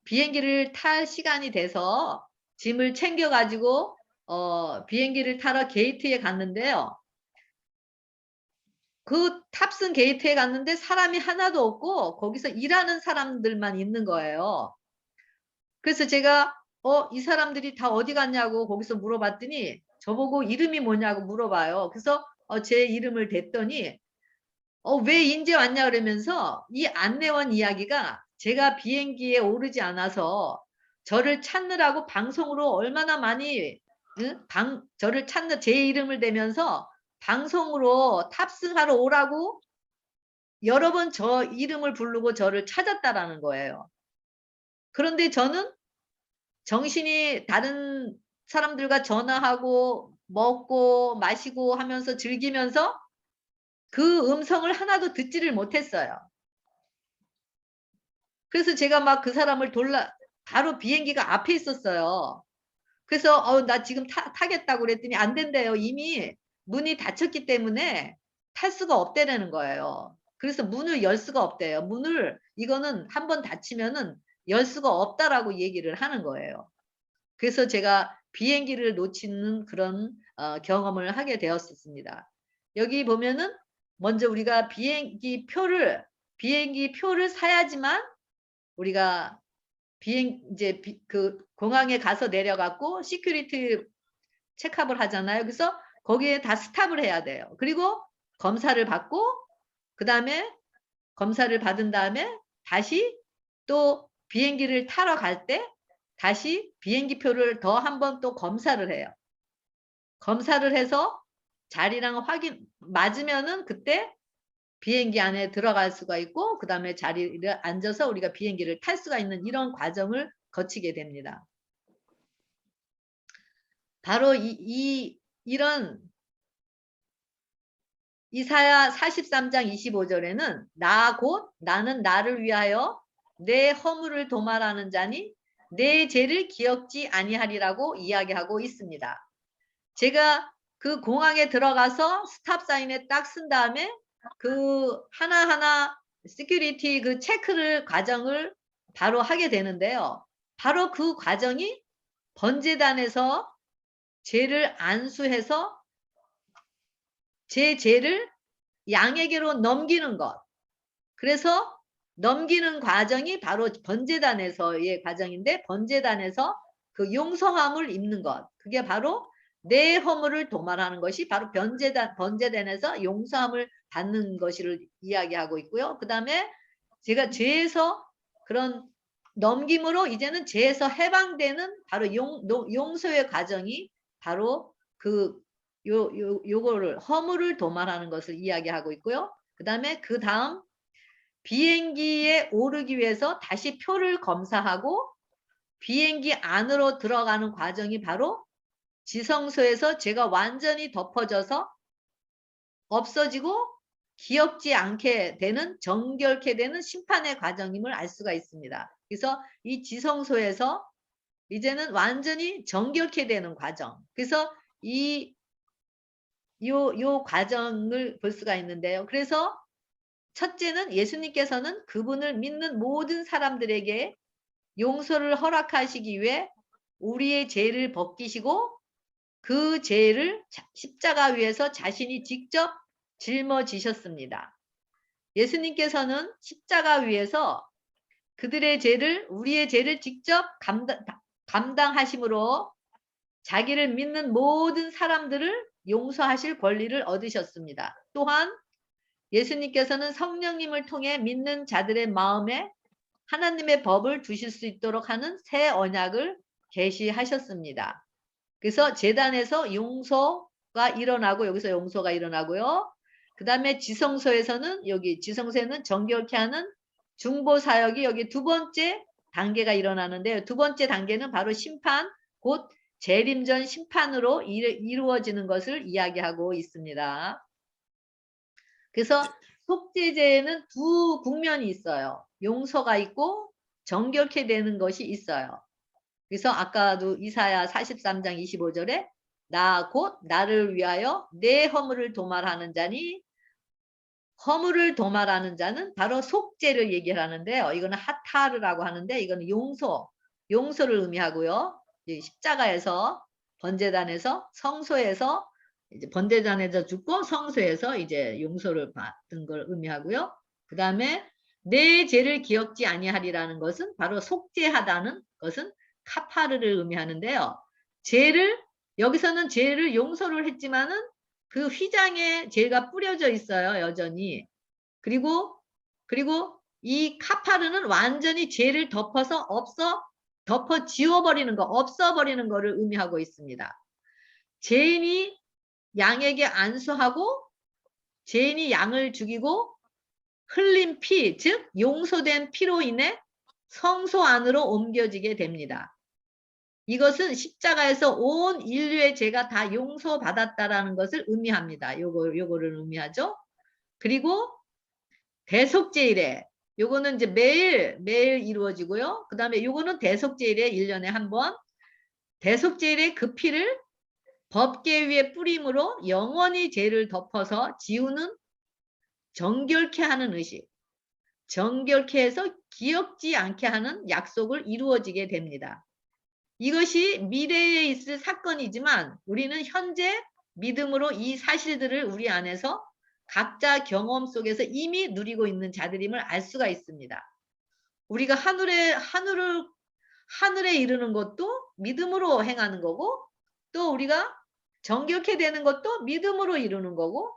비행기를 탈 시간이 돼서 짐을 챙겨 가지고 비행기를 타러 게이트에 갔는데요. 그 탑승 게이트에 갔는데 사람이 하나도 없고 거기서 일하는 사람들만 있는 거예요. 그래서 제가 이 사람들이 다 어디 갔냐고 거기서 물어봤더니 저보고 이름이 뭐냐고 물어봐요. 그래서 제 이름을 댔더니 왜 인제 왔냐 그러면서 이 안내원 이야기가 제가 비행기에 오르지 않아서 저를 찾느라고 방송으로 얼마나 많이 저를 찾는 제 이름을 대면서 방송으로 탑승하러 오라고 여러 번 저 이름을 부르고 저를 찾았다라는 거예요. 그런데 저는 정신이 다른 사람들과 전화하고 먹고 마시고 하면서 즐기면서 그 음성을 하나도 듣지를 못했어요. 그래서 제가 막 그 사람을 바로 비행기가 앞에 있었어요. 그래서 나 지금 타겠다고 그랬더니 안 된대요. 이미 문이 닫혔기 때문에 탈 수가 없다라는 거예요. 그래서 문을 열 수가 없대요. 이거는 한번 닫히면은 열 수가 없다라고 얘기를 하는 거예요. 그래서 제가 비행기를 놓치는 그런 경험을 하게 되었었습니다. 여기 보면은 먼저 우리가 비행기 표를 사야지만 우리가 이제 그 공항에 가서 내려 갖고 시큐리티 체크업을 하잖아요. 그래서 거기에 다 스탑을 해야 돼요. 그리고 검사를 받고 그다음에 검사를 받은 다음에 다시 또 비행기를 타러 갈 때 다시 비행기표를 더 한 번 또 검사를 해요. 검사를 해서 자리랑 맞으면은 그때 비행기 안에 들어갈 수가 있고 그다음에 자리를 앉아서 우리가 비행기를 탈 수가 있는 이런 과정을 거치게 됩니다. 바로 이런 이사야 43장 25절에는 나는 나를 위하여 내 허물을 도말하는 자니 내 죄를 기억지 아니하리라고 이야기하고 있습니다. 제가 그 공항에 들어가서 스탑 사인에 딱 쓴 다음에 그 하나하나 시큐리티 그 체크를 과정을 바로 하게 되는데요. 바로 그 과정이 번제단에서 죄를 안수해서 제 죄를 양에게로 넘기는 것. 그래서 넘기는 과정이 바로 번제단에서의 과정인데 번제단에서 그 용서함을 입는 것. 그게 바로 내 허물을 도말하는 것이 바로 번제단에서 용서함을 받는 것을 이야기하고 있고요. 그다음에 제가 죄에서 그런 넘김으로 이제는 죄에서 해방되는 바로 용서의 과정이 바로 요거를 허물을 도말하는 것을 이야기하고 있고요. 그다음에 그다음 비행기에 오르기 위해서 다시 표를 검사하고 비행기 안으로 들어가는 과정이 바로 지성소에서 죄가 완전히 덮어져서 없어지고 기억지 않게 되는 정결케 되는 심판의 과정임을 알 수가 있습니다. 그래서 이 지성소에서 이제는 완전히 정결케 되는 과정. 그래서 요 과정을 볼 수가 있는데요. 그래서 첫째는 예수님께서는 그분을 믿는 모든 사람들에게 용서를 허락하시기 위해 우리의 죄를 벗기시고 그 죄를 십자가 위에서 자신이 직접 짊어지셨습니다. 예수님께서는 십자가 위에서 그들의 죄를, 우리의 죄를 직접 감당하심으로 자기를 믿는 모든 사람들을 용서하실 권리를 얻으셨습니다. 또한 예수님께서는 성령님을 통해 믿는 자들의 마음에 하나님의 법을 두실 수 있도록 하는 새 언약을 계시하셨습니다. 그래서 제단에서 용서가 일어나고, 여기서 용서가 일어나고요. 그 다음에 지성소에서는, 여기 지성소에는 정결케 하는 중보 사역이 여기 두 번째 단계가 일어나는데요. 두 번째 단계는 바로 심판, 곧 재림전 심판으로 이루어지는 것을 이야기하고 있습니다. 그래서 속죄제에는 두 국면이 있어요. 용서가 있고 정결케 되는 것이 있어요. 그래서 아까도 이사야 43장 25절에 나 곧 나를 위하여 내 허물을 도말하는 자니, 허물을 도말하는 자는 바로 속죄를 얘기하는데요. 이거는 하타르라고 하는데 이거는 용서를 의미하고요. 십자가에서, 번제단에서, 성소에서, 이제 번제단에서 죽고 성소에서 이제 용서를 받은 걸 의미하고요. 그 다음에 내 죄를 기억지 아니하리라는 것은 바로 속죄하다는 것은 카파르를 의미하는데요. 여기서는 죄를 용서를 했지만은 그 휘장에 죄가 뿌려져 있어요, 여전히. 그리고 이 카파르는 완전히 죄를 덮어 지워버리는 거, 없어버리는 거를 의미하고 있습니다. 죄인이 양에게 안수하고 죄인이 양을 죽이고 흘린 피, 즉 용서된 피로 인해 성소 안으로 옮겨지게 됩니다. 이것은 십자가에서 온 인류의 죄가 다 용서받았다라는 것을 의미합니다. 요거를 의미하죠. 그리고 대속제일에, 요거는 이제 매일 이루어지고요. 그 다음에 요거는 대속제일에 1년에 한 번, 대속제일에 그 피를 법궤 위에 뿌림으로 영원히 죄를 덮어서 지우는 정결케 하는 의식, 정결케 해서 기억지 않게 하는 약속을 이루어지게 됩니다. 이것이 미래에 있을 사건이지만 우리는 현재 믿음으로 이 사실들을 우리 안에서 각자 경험 속에서 이미 누리고 있는 자들임을 알 수가 있습니다. 우리가 하늘에 이르는 것도 믿음으로 행하는 거고, 또 우리가 정결케 되는 것도 믿음으로 이루는 거고,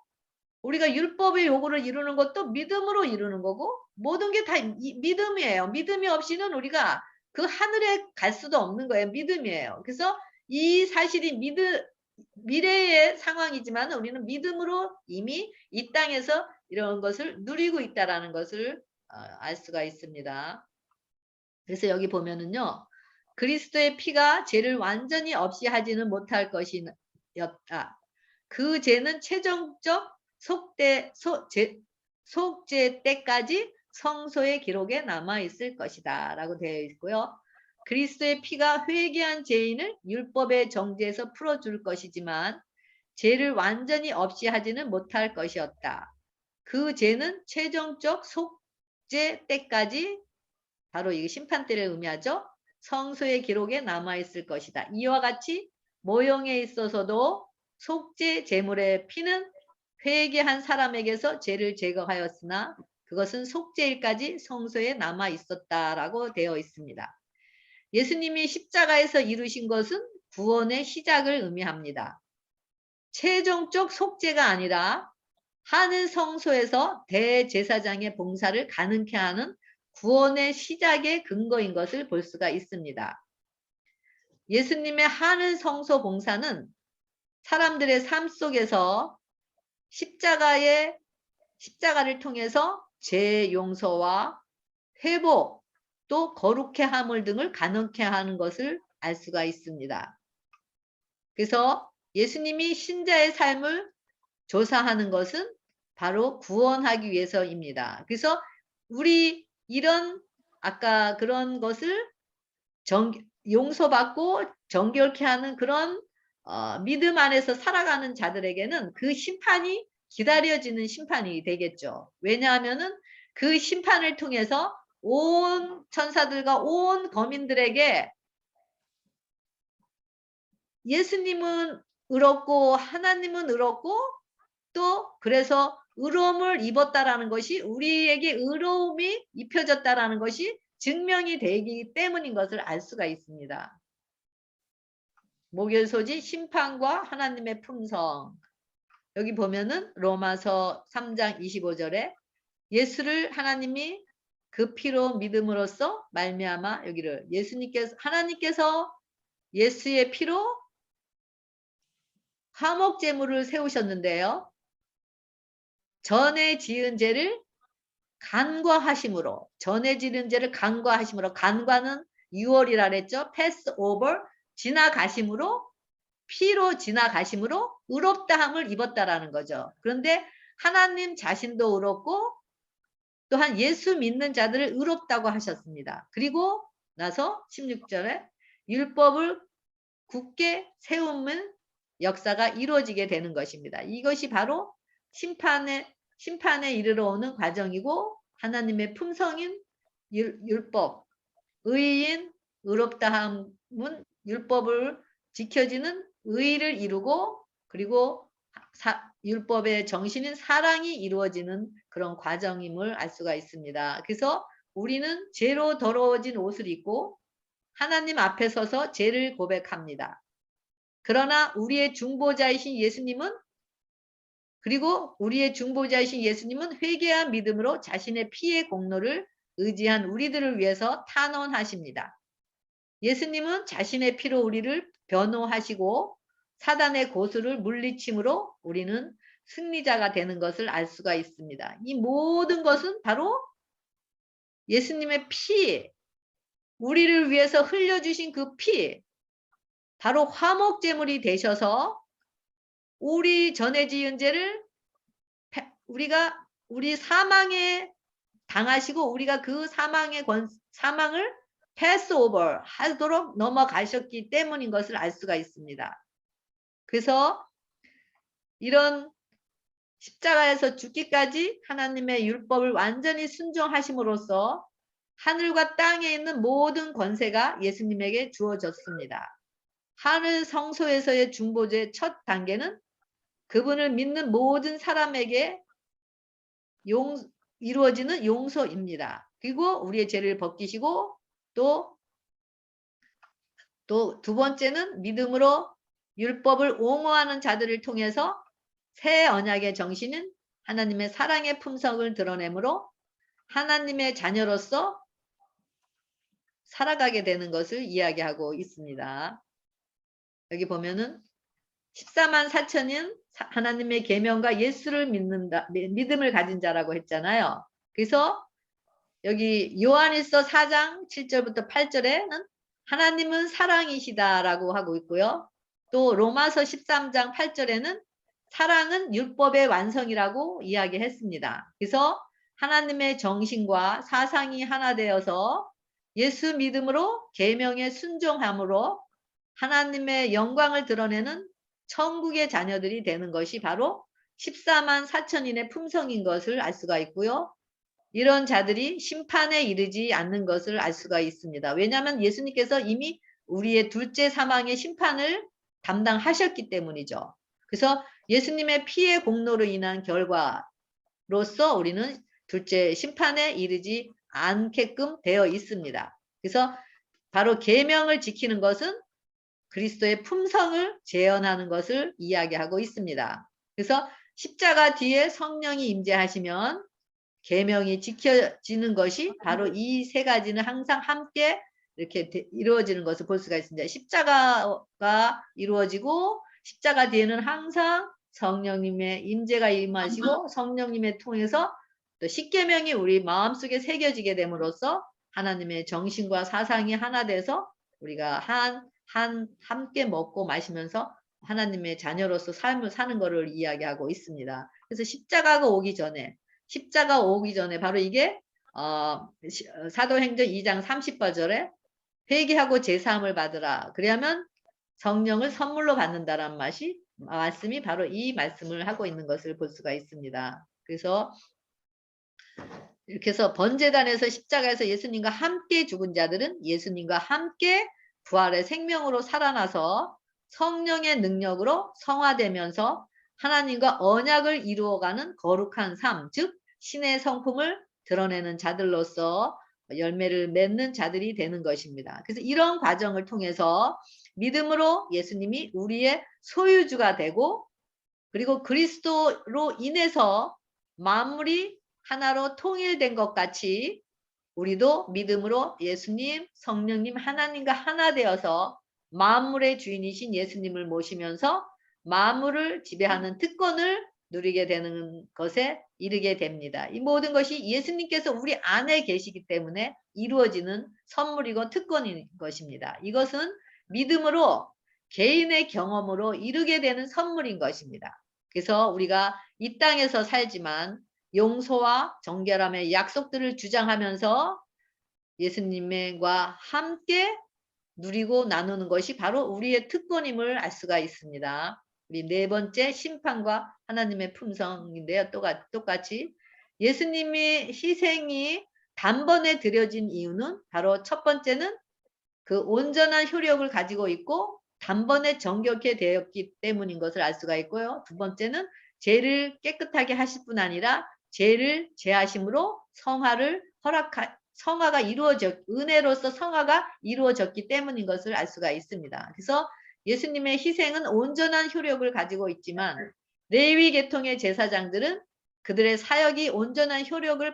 우리가 율법의 요구를 이루는 것도 믿음으로 이루는 거고, 모든 게 다 믿음이에요. 믿음이 없이는 우리가 그 하늘에 갈 수도 없는 거예요. 믿음이에요. 그래서 이 사실이 미래의 상황이지만 우리는 믿음으로 이미 이 땅에서 이런 것을 누리고 있다라는 것을 알 수가 있습니다. 그래서 여기 보면은요, 그리스도의 피가 죄를 완전히 없이 하지는 못할 것이었다. 그 죄는 최종적 속죄 때까지 성소의 기록에 남아 있을 것이다 라고 되어 있고요. 그리스도의 피가 회개한 죄인을 율법의 정죄에서 풀어줄 것이지만 죄를 완전히 없이 하지는 못할 것이었다. 그 죄는 최종적 속죄 때까지, 바로 이 심판 때를 의미하죠. 성소의 기록에 남아 있을 것이다. 이와 같이 모형에 있어서도 속죄 제물의 피는 회개한 사람에게서 죄를 제거하였으나 그것은 속죄일까지 성소에 남아 있었다라고 되어 있습니다. 예수님이 십자가에서 이루신 것은 구원의 시작을 의미합니다. 최종적 속죄가 아니라 하늘 성소에서 대제사장의 봉사를 가능케 하는 구원의 시작의 근거인 것을 볼 수가 있습니다. 예수님의 하늘 성소 봉사는 사람들의 삶 속에서 십자가를 통해서 죄 용서와 회복, 또 거룩해 함을 등을 가능케 하는 것을 알 수가 있습니다. 그래서 예수님이 신자의 삶을 조사하는 것은 바로 구원하기 위해서입니다. 그래서 우리 이런 아까 그런 것을 용서받고 정결케 하는 그런 믿음 안에서 살아가는 자들에게는 그 심판이 기다려지는 심판이 되겠죠. 왜냐하면은 그 심판을 통해서 온 천사들과 온 거민들에게 예수님은 의롭고 하나님은 의롭고 또 그래서 의로움을 입었다라는 것이 우리에게 의로움이 입혀졌다라는 것이 증명이 되기 때문인 것을 알 수가 있습니다. 목요소지 심판과 하나님의 품성. 여기 보면은 로마서 3장 25절에 예수를 하나님이 그 피로 믿음으로써 말미암아 여기를 하나님께서 예수의 피로 화목제물을 세우셨는데요. 전에 지은 죄를 간과하심으로 간과는 6월이라 그랬죠. 패스 오버 지나가심으로 피로 지나가심으로 의롭다함을 입었다라는 거죠. 그런데 하나님 자신도 의롭고 또한 예수 믿는 자들을 의롭다고 하셨습니다. 그리고 나서 16절에 율법을 굳게 세우는 역사가 이루어지게 되는 것입니다. 이것이 바로 심판에 이르러 오는 과정이고 하나님의 품성인 율법, 의인, 의롭다함은 율법을 지켜지는 의를 이루고 그리고 율법의 정신인 사랑이 이루어지는 그런 과정임을 알 수가 있습니다. 그래서 우리는 죄로 더러워진 옷을 입고 하나님 앞에 서서 죄를 고백합니다. 그러나 우리의 중보자이신 예수님은 회개한 믿음으로 자신의 피의 공로를 의지한 우리들을 위해서 탄원하십니다. 예수님은 자신의 피로 우리를 변호하시고 사단의 고수를 물리침으로 우리는 승리자가 되는 것을 알 수가 있습니다. 이 모든 것은 바로 예수님의 피, 우리를 위해서 흘려주신 그 피, 바로 화목제물이 되셔서 우리 전에 지은 죄를 우리 사망에 당하시고 우리가 그 사망을 패스오버 하도록 넘어가셨기 때문인 것을 알 수가 있습니다. 그래서 이런 십자가에서 죽기까지 하나님의 율법을 완전히 순종하심으로써 하늘과 땅에 있는 모든 권세가 예수님에게 주어졌습니다. 하늘 성소에서의 중보제의 첫 단계는 그분을 믿는 모든 사람에게 이루어지는 용서입니다. 그리고 우리의 죄를 벗기시고 또 두 번째는 믿음으로 율법을 옹호하는 자들을 통해서 새 언약의 정신은 하나님의 사랑의 품성을 드러내므로 하나님의 자녀로서 살아가게 되는 것을 이야기하고 있습니다. 여기 보면은 14만 4천은 하나님의 계명과 예수를 믿음을 가진 자라고 했잖아요. 그래서 여기 요한일서 4장 7절부터 8절에는 하나님은 사랑이시다라고 하고 있고요. 또 로마서 13장 8절에는 사랑은 율법의 완성이라고 이야기했습니다. 그래서 하나님의 정신과 사상이 하나 되어서 예수 믿음으로 계명에 순종함으로 하나님의 영광을 드러내는 천국의 자녀들이 되는 것이 바로 14만 4천인의 품성인 것을 알 수가 있고요. 이런 자들이 심판에 이르지 않는 것을 알 수가 있습니다. 왜냐하면 예수님께서 이미 우리의 둘째 사망의 심판을 담당하셨기 때문이죠. 그래서 예수님의 피의 공로로 인한 결과로서 우리는 둘째 심판에 이르지 않게끔 되어 있습니다. 그래서 바로 계명을 지키는 것은 그리스도의 품성을 재현하는 것을 이야기하고 있습니다. 그래서 십자가 뒤에 성령이 임재하시면 계명이 지켜지는 것이 바로 이 세 가지는 항상 함께 이렇게 이루어지는 것을 볼 수가 있습니다. 십자가가 이루어지고 십자가 뒤에는 항상 성령님의 임재가 임하시고 성령님의 통해서 또 십계명이 우리 마음속에 새겨지게 됨으로써 하나님의 정신과 사상이 하나 돼서 우리가 함께 먹고 마시면서 하나님의 자녀로서 삶을 사는 것을 이야기하고 있습니다. 그래서 십자가 오기 전에 바로 이게 사도행전 2장 30절에 회개하고 제사함을 받으라. 그러면 성령을 선물로 받는다란 말이 말씀이 바로 이 말씀을 하고 있는 것을 볼 수가 있습니다. 그래서 이렇게 해서 번제단에서 십자가에서 예수님과 함께 죽은 자들은 예수님과 함께 부활의 생명으로 살아나서 성령의 능력으로 성화되면서 하나님과 언약을 이루어가는 거룩한 삶, 즉 신의 성품을 드러내는 자들로서 열매를 맺는 자들이 되는 것입니다. 그래서 이런 과정을 통해서 믿음으로 예수님이 우리의 소유주가 되고, 그리고 그리스도로 인해서 만물이 하나로 통일된 것 같이 우리도 믿음으로 예수님, 성령님, 하나님과 하나 되어서 만물의 주인이신 예수님을 모시면서 만물을 지배하는 특권을 누리게 되는 것에 이르게 됩니다. 이 모든 것이 예수님께서 우리 안에 계시기 때문에 이루어지는 선물이고 특권인 것입니다. 이것은 믿음으로 개인의 경험으로 이루게 되는 선물인 것입니다. 그래서 우리가 이 땅에서 살지만 용서와 정결함의 약속들을 주장하면서 예수님과 함께 누리고 나누는 것이 바로 우리의 특권임을 알 수가 있습니다. 우리 네 번째, 심판과 하나님의 품성인데요. 똑같이 예수님의 희생이 단번에 드려진 이유는 바로 첫 번째는 그 온전한 효력을 가지고 있고 단번에 정결케 되었기 때문인 것을 알 수가 있고요. 두 번째는 죄를 깨끗하게 하실 뿐 아니라 죄를 제하심으로 성화가 은혜로서 성화가 이루어졌기 때문인 것을 알 수가 있습니다. 그래서 예수님의 희생은 온전한 효력을 가지고 있지만 레위 계통의 제사장들은 그들의 사역이 온전한 효력을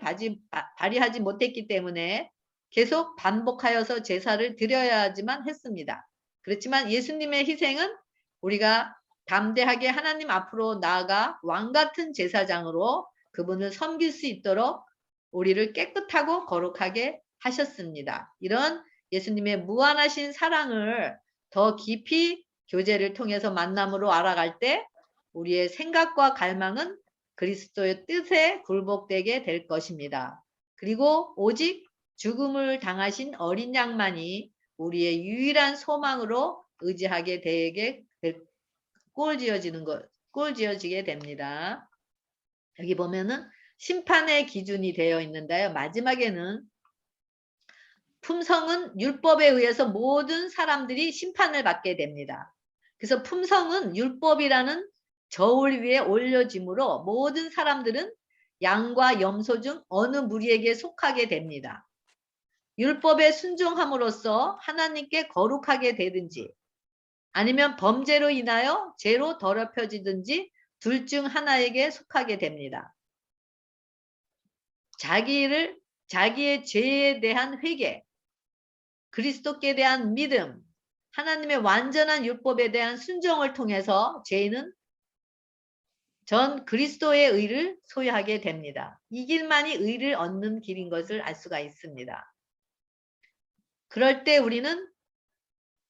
발휘하지 못했기 때문에 계속 반복하여서 제사를 드려야지만 했습니다. 그렇지만 예수님의 희생은 우리가 담대하게 하나님 앞으로 나아가 왕같은 제사장으로 그분을 섬길 수 있도록 우리를 깨끗하고 거룩하게 하셨습니다. 이런 예수님의 무한하신 사랑을 더 깊이 교제를 통해서 만남으로 알아갈 때 우리의 생각과 갈망은 그리스도의 뜻에 굴복되게 될 것입니다. 그리고 오직 죽음을 당하신 어린 양만이 우리의 유일한 소망으로 의지하게 되게 꼴지어지게 됩니다. 여기 보면은 심판의 기준이 되어 있는데요. 마지막에는 품성은 율법에 의해서 모든 사람들이 심판을 받게 됩니다. 그래서 품성은 율법이라는 저울 위에 올려짐으로 모든 사람들은 양과 염소 중 어느 무리에게 속하게 됩니다. 율법에 순종함으로써 하나님께 거룩하게 되든지 아니면 범죄로 인하여 죄로 더럽혀지든지 둘 중 하나에게 속하게 됩니다. 자기의 죄에 대한 회개, 그리스도께 대한 믿음, 하나님의 완전한 율법에 대한 순종을 통해서 죄인은 전 그리스도의 의를 소유하게 됩니다. 이 길만이 의를 얻는 길인 것을 알 수가 있습니다. 그럴 때 우리는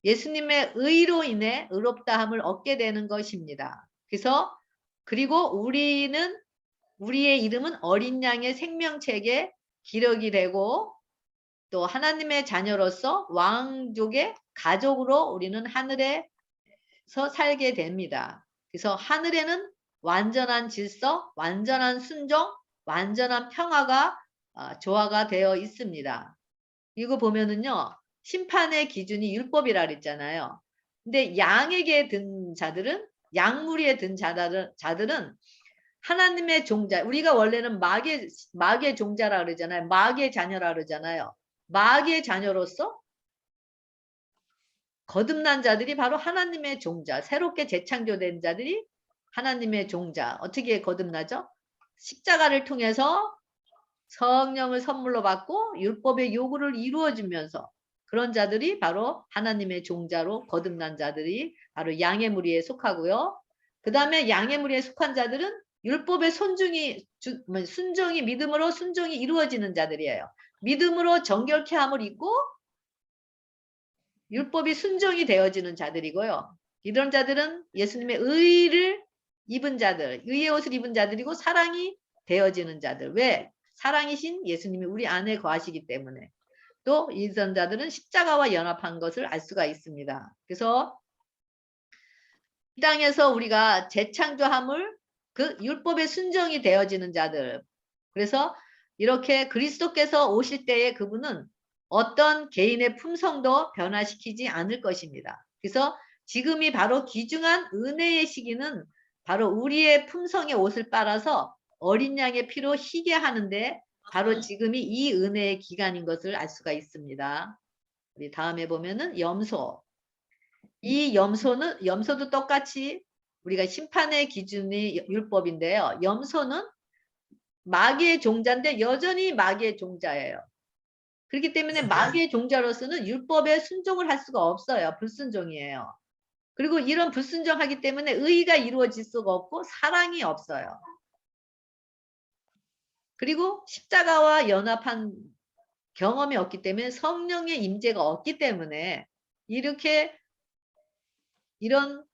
예수님의 의로 인해 의롭다함을 얻게 되는 것입니다. 그리고 우리의 이름은 어린 양의 생명책에 기록이 되고 또 하나님의 자녀로서 왕족의 가족으로 우리는 하늘에서 살게 됩니다. 그래서 하늘에는 완전한 질서, 완전한 순종, 완전한 평화가 조화가 되어 있습니다. 이거 보면은요. 심판의 기준이 율법이라 그랬잖아요. 근데 양에게 든 자들은 양무리에 든 자들은 하나님의 종자, 우리가 원래는 마귀의 종자라 그러잖아요. 마귀의 자녀라 그러잖아요. 마귀의 자녀로서 거듭난 자들이 바로 하나님의 종자, 새롭게 재창조된 자들이 하나님의 종자. 어떻게 거듭나죠? 십자가를 통해서 성령을 선물로 받고 율법의 요구를 이루어지면서 그런 자들이 바로 하나님의 종자로 거듭난 자들이 바로 양의 무리에 속하고요. 그 다음에 양의 무리에 속한 자들은 율법의 순종이 믿음으로 순종이 이루어지는 자들이에요. 믿음으로 정결케 함을 입고 율법이 순종이 되어지는 자들이고요. 이런 자들은 예수님의 의를 입은 자들, 의의 옷을 입은 자들이고 사랑이 되어지는 자들. 왜? 사랑이신 예수님이 우리 안에 거하시기 때문에. 또 이런 자들은 십자가와 연합한 것을 알 수가 있습니다. 그래서 이 땅에서 우리가 재창조함을 그 율법의 순종이 되어지는 자들. 그래서 이렇게 그리스도께서 오실 때에 그분은 어떤 개인의 품성도 변화시키지 않을 것입니다. 그래서 지금이 바로 귀중한 은혜의 시기는 바로 우리의 품성의 옷을 빨아서 어린 양의 피로 희게 하는데 바로 지금이 이 은혜의 기간인 것을 알 수가 있습니다. 우리 다음에 보면은 염소. 이 염소도 똑같이 우리가 심판의 기준이 율법인데요. 염소는 마귀의 종자인데 여전히 마귀의 종자예요. 그렇기 때문에 마귀의 종자로서는 율법에 순종을 할 수가 없어요. 불순종이에요. 그리고 이런 불순종하기 때문에 의의가 이루어질 수가 없고 사랑이 없어요. 그리고 십자가와 연합한 경험이 없기 때문에 성령의 임재가 없기 때문에 이렇게 이런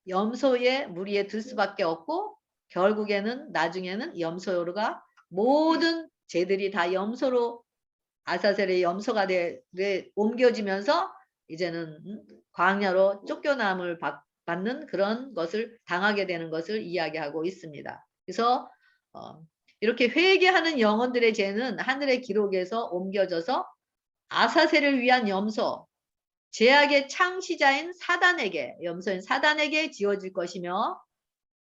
염소의 무리에 들 수밖에 없고 결국에는 나중에는 염소가 모든 죄들이 다 염소로 아사셀의 염소가 옮겨지면서 이제는 광야로 쫓겨남을 받는 그런 것을 당하게 되는 것을 이야기하고 있습니다. 그래서 이렇게 회개하는 영혼들의 죄는 하늘의 기록에서 옮겨져서 아사셀을 위한 염소, 죄악의 창시자인 사단에게, 염소인 사단에게 지어질 것이며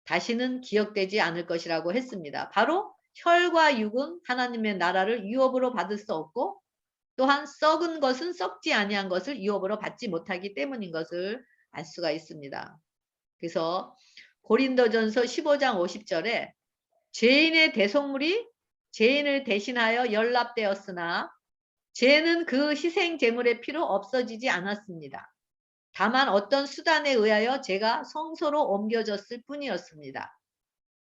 다시는 기억되지 않을 것이라고 했습니다. 바로 혈과 육은 하나님의 나라를 유업으로 받을 수 없고 또한 썩은 것은 썩지 아니한 것을 유업으로 받지 못하기 때문인 것을 알 수가 있습니다. 그래서 고린도전서 15장 50절에 죄인의 대속물이 죄인을 대신하여 연락되었으나 죄는 그 희생 제물의 피로 없어지지 않았습니다. 다만 어떤 수단에 의하여 죄가 성소로 옮겨졌을 뿐이었습니다.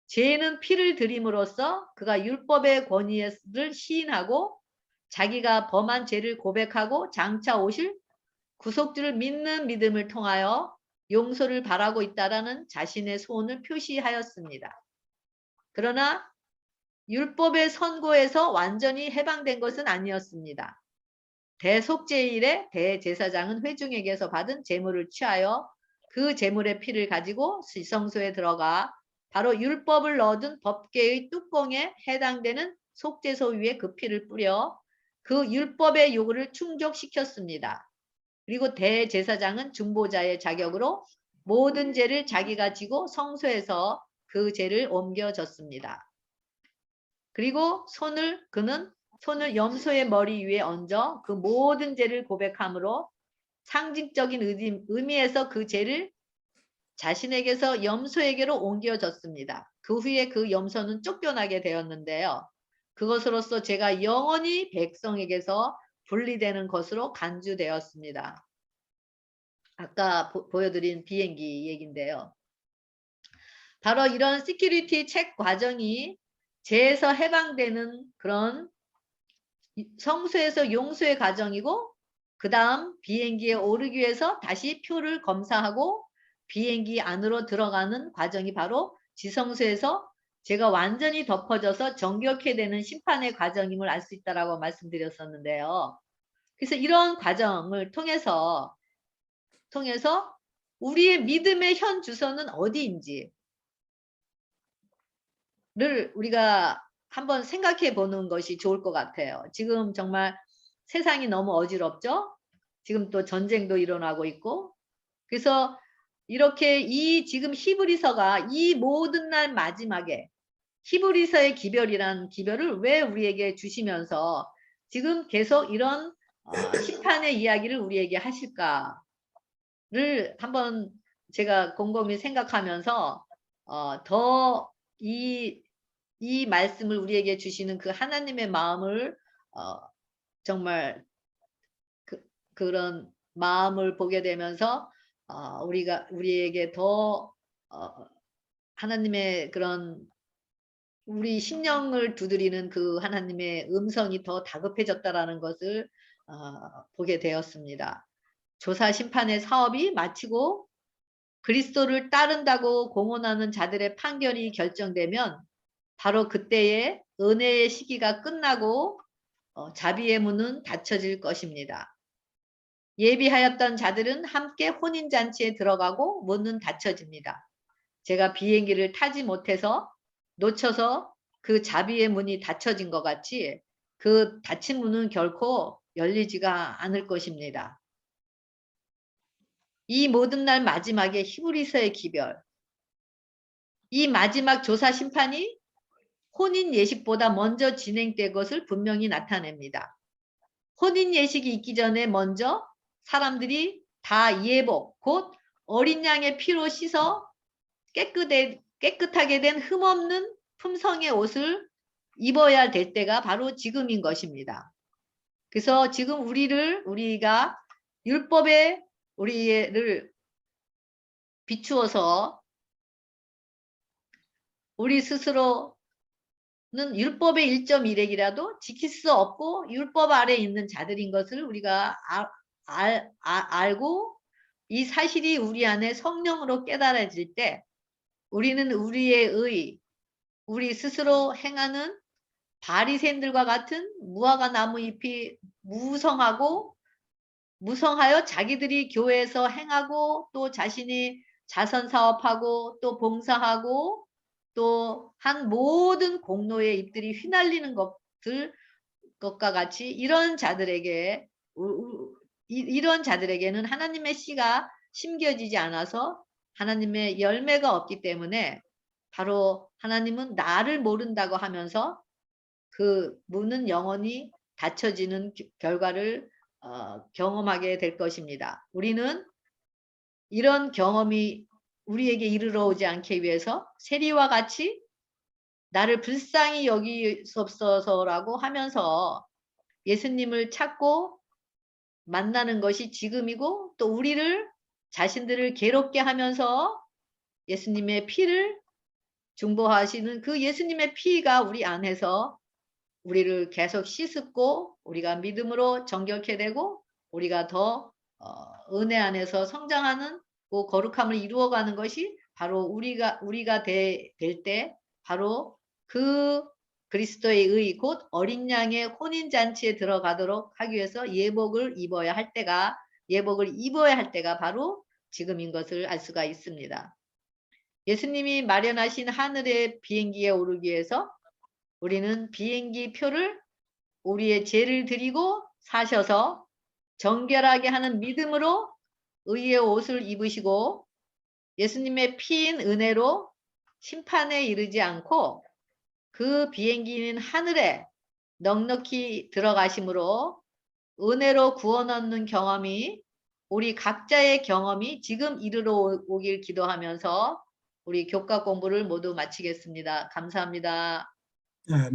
죄는 피를 드림으로써 그가 율법의 권위를 시인하고 자기가 범한 죄를 고백하고 장차 오실 구속주를 믿는 믿음을 통하여 용서를 바라고 있다라는 자신의 소원을 표시하였습니다. 그러나 율법의 선고에서 완전히 해방된 것은 아니었습니다. 대속죄일에 대제사장은 회중에게서 받은 제물을 취하여 그 제물의 피를 가지고 지성소에 들어가 바로 율법을 넣어둔 법궤의 뚜껑에 해당되는 속죄소 위에 그 피를 뿌려 그 율법의 요구를 충족시켰습니다. 그리고 대제사장은 중보자의 자격으로 모든 죄를 자기가 지고 성소에서 그 죄를 옮겨졌습니다. 그리고 그는 손을 염소의 머리 위에 얹어 그 모든 죄를 고백함으로 상징적인 의미에서 그 죄를 자신에게서 염소에게로 옮겨졌습니다. 그 후에 그 염소는 쫓겨나게 되었는데요. 그것으로서 제가 영원히 백성에게서 분리되는 것으로 간주되었습니다. 아까 보여드린 비행기 얘기인데요. 바로 이런 시큐리티 책 과정이 죄에서 해방되는 그런 성소에서 용서의 과정이고 그 다음 비행기에 오르기 위해서 다시 표를 검사하고 비행기 안으로 들어가는 과정이 바로 지성소에서 제가 완전히 덮어져서 정결케 되는 심판의 과정임을 알 수 있다라고 말씀드렸었는데요. 그래서 이런 과정을 통해서 우리의 믿음의 현 주소는 어디인지를 우리가 한번 생각해 보는 것이 좋을 것 같아요. 지금 정말 세상이 너무 어지럽죠? 지금 또 전쟁도 일어나고 있고. 그래서 이렇게 지금 히브리서가 이 모든 날 마지막에 히브리서의 기별이란 기별을 왜 우리에게 주시면서 지금 계속 이런 심판의 이야기를 우리에게 하실까를 한번 제가 곰곰이 생각하면서 더 이 말씀을 우리에게 주시는 그 하나님의 마음을 정말 그런 마음을 보게 되면서 우리에게 더 하나님의 그런 우리 심령을 두드리는 그 하나님의 음성이 더 다급해졌다라는 것을 보게 되었습니다. 조사 심판의 사업이 마치고 그리스도를 따른다고 공언하는 자들의 판결이 결정되면 바로 그때에 은혜의 시기가 끝나고 자비의 문은 닫혀질 것입니다. 예비하였던 자들은 함께 혼인잔치에 들어가고 문은 닫혀집니다. 제가 비행기를 타지 못해서 놓쳐서 그 자비의 문이 닫혀진 것 같이 그 닫힌 문은 결코 열리지가 않을 것입니다. 이 모든 날 마지막에 히브리서의 기별, 이 마지막 조사 심판이 혼인 예식보다 먼저 진행된 것을 분명히 나타냅니다. 혼인 예식이 있기 전에 먼저 사람들이 다 예복, 곧 어린 양의 피로 씻어 깨끗하게 된 흠없는 품성의 옷을 입어야 될 때가 바로 지금인 것입니다. 그래서 지금 우리가 율법에 우리를 비추어서 우리 스스로는 율법의 1.1획이라도 지킬 수 없고 율법 아래 있는 자들인 것을 우리가 알고 이 사실이 우리 안에 성령으로 깨달아질 때 우리는 우리 우리 스스로 행하는 바리새인들과 같은 무화과 나무 잎이 무성하여 자기들이 교회에서 행하고 또 자신이 자선 사업하고 또 봉사하고 또 한 모든 공로의 잎들이 휘날리는 것과 같이 이런 자들에게는 하나님의 씨가 심겨지지 않아서 하나님의 열매가 없기 때문에 바로 하나님은 나를 모른다고 하면서 그 문은 영원히 닫혀지는 결과를 경험하게 될 것입니다. 우리는 이런 경험이 우리에게 이르러 오지 않기 위해서 세리와 같이 나를 불쌍히 여기소서라고 하면서 예수님을 찾고 만나는 것이 지금이고 또 자신들을 괴롭게 하면서 예수님의 피를 중보하시는 그 예수님의 피가 우리 안에서 우리를 계속 씻고 우리가 믿음으로 정결케 되고 우리가 더 은혜 안에서 성장하는 그 거룩함을 이루어가는 것이 바로 우리가 될 때 바로 그 그리스도의 의 곧 어린 양의 혼인 잔치에 들어가도록 하기 위해서 예복을 입어야 할 때가 바로 지금인 것을 알 수가 있습니다. 예수님이 마련하신 하늘의 비행기에 오르기 위해서 우리는 비행기 표를 우리의 죄를 드리고 사셔서 정결하게 하는 믿음으로 의의 옷을 입으시고 예수님의 피인 은혜로 심판에 이르지 않고 그 비행기는 하늘에 넉넉히 들어가심으로 은혜로 구원 얻는 경험이 우리 각자의 경험이 지금 이르러 오길 기도하면서 우리 교과 공부를 모두 마치겠습니다. 감사합니다. 아멘.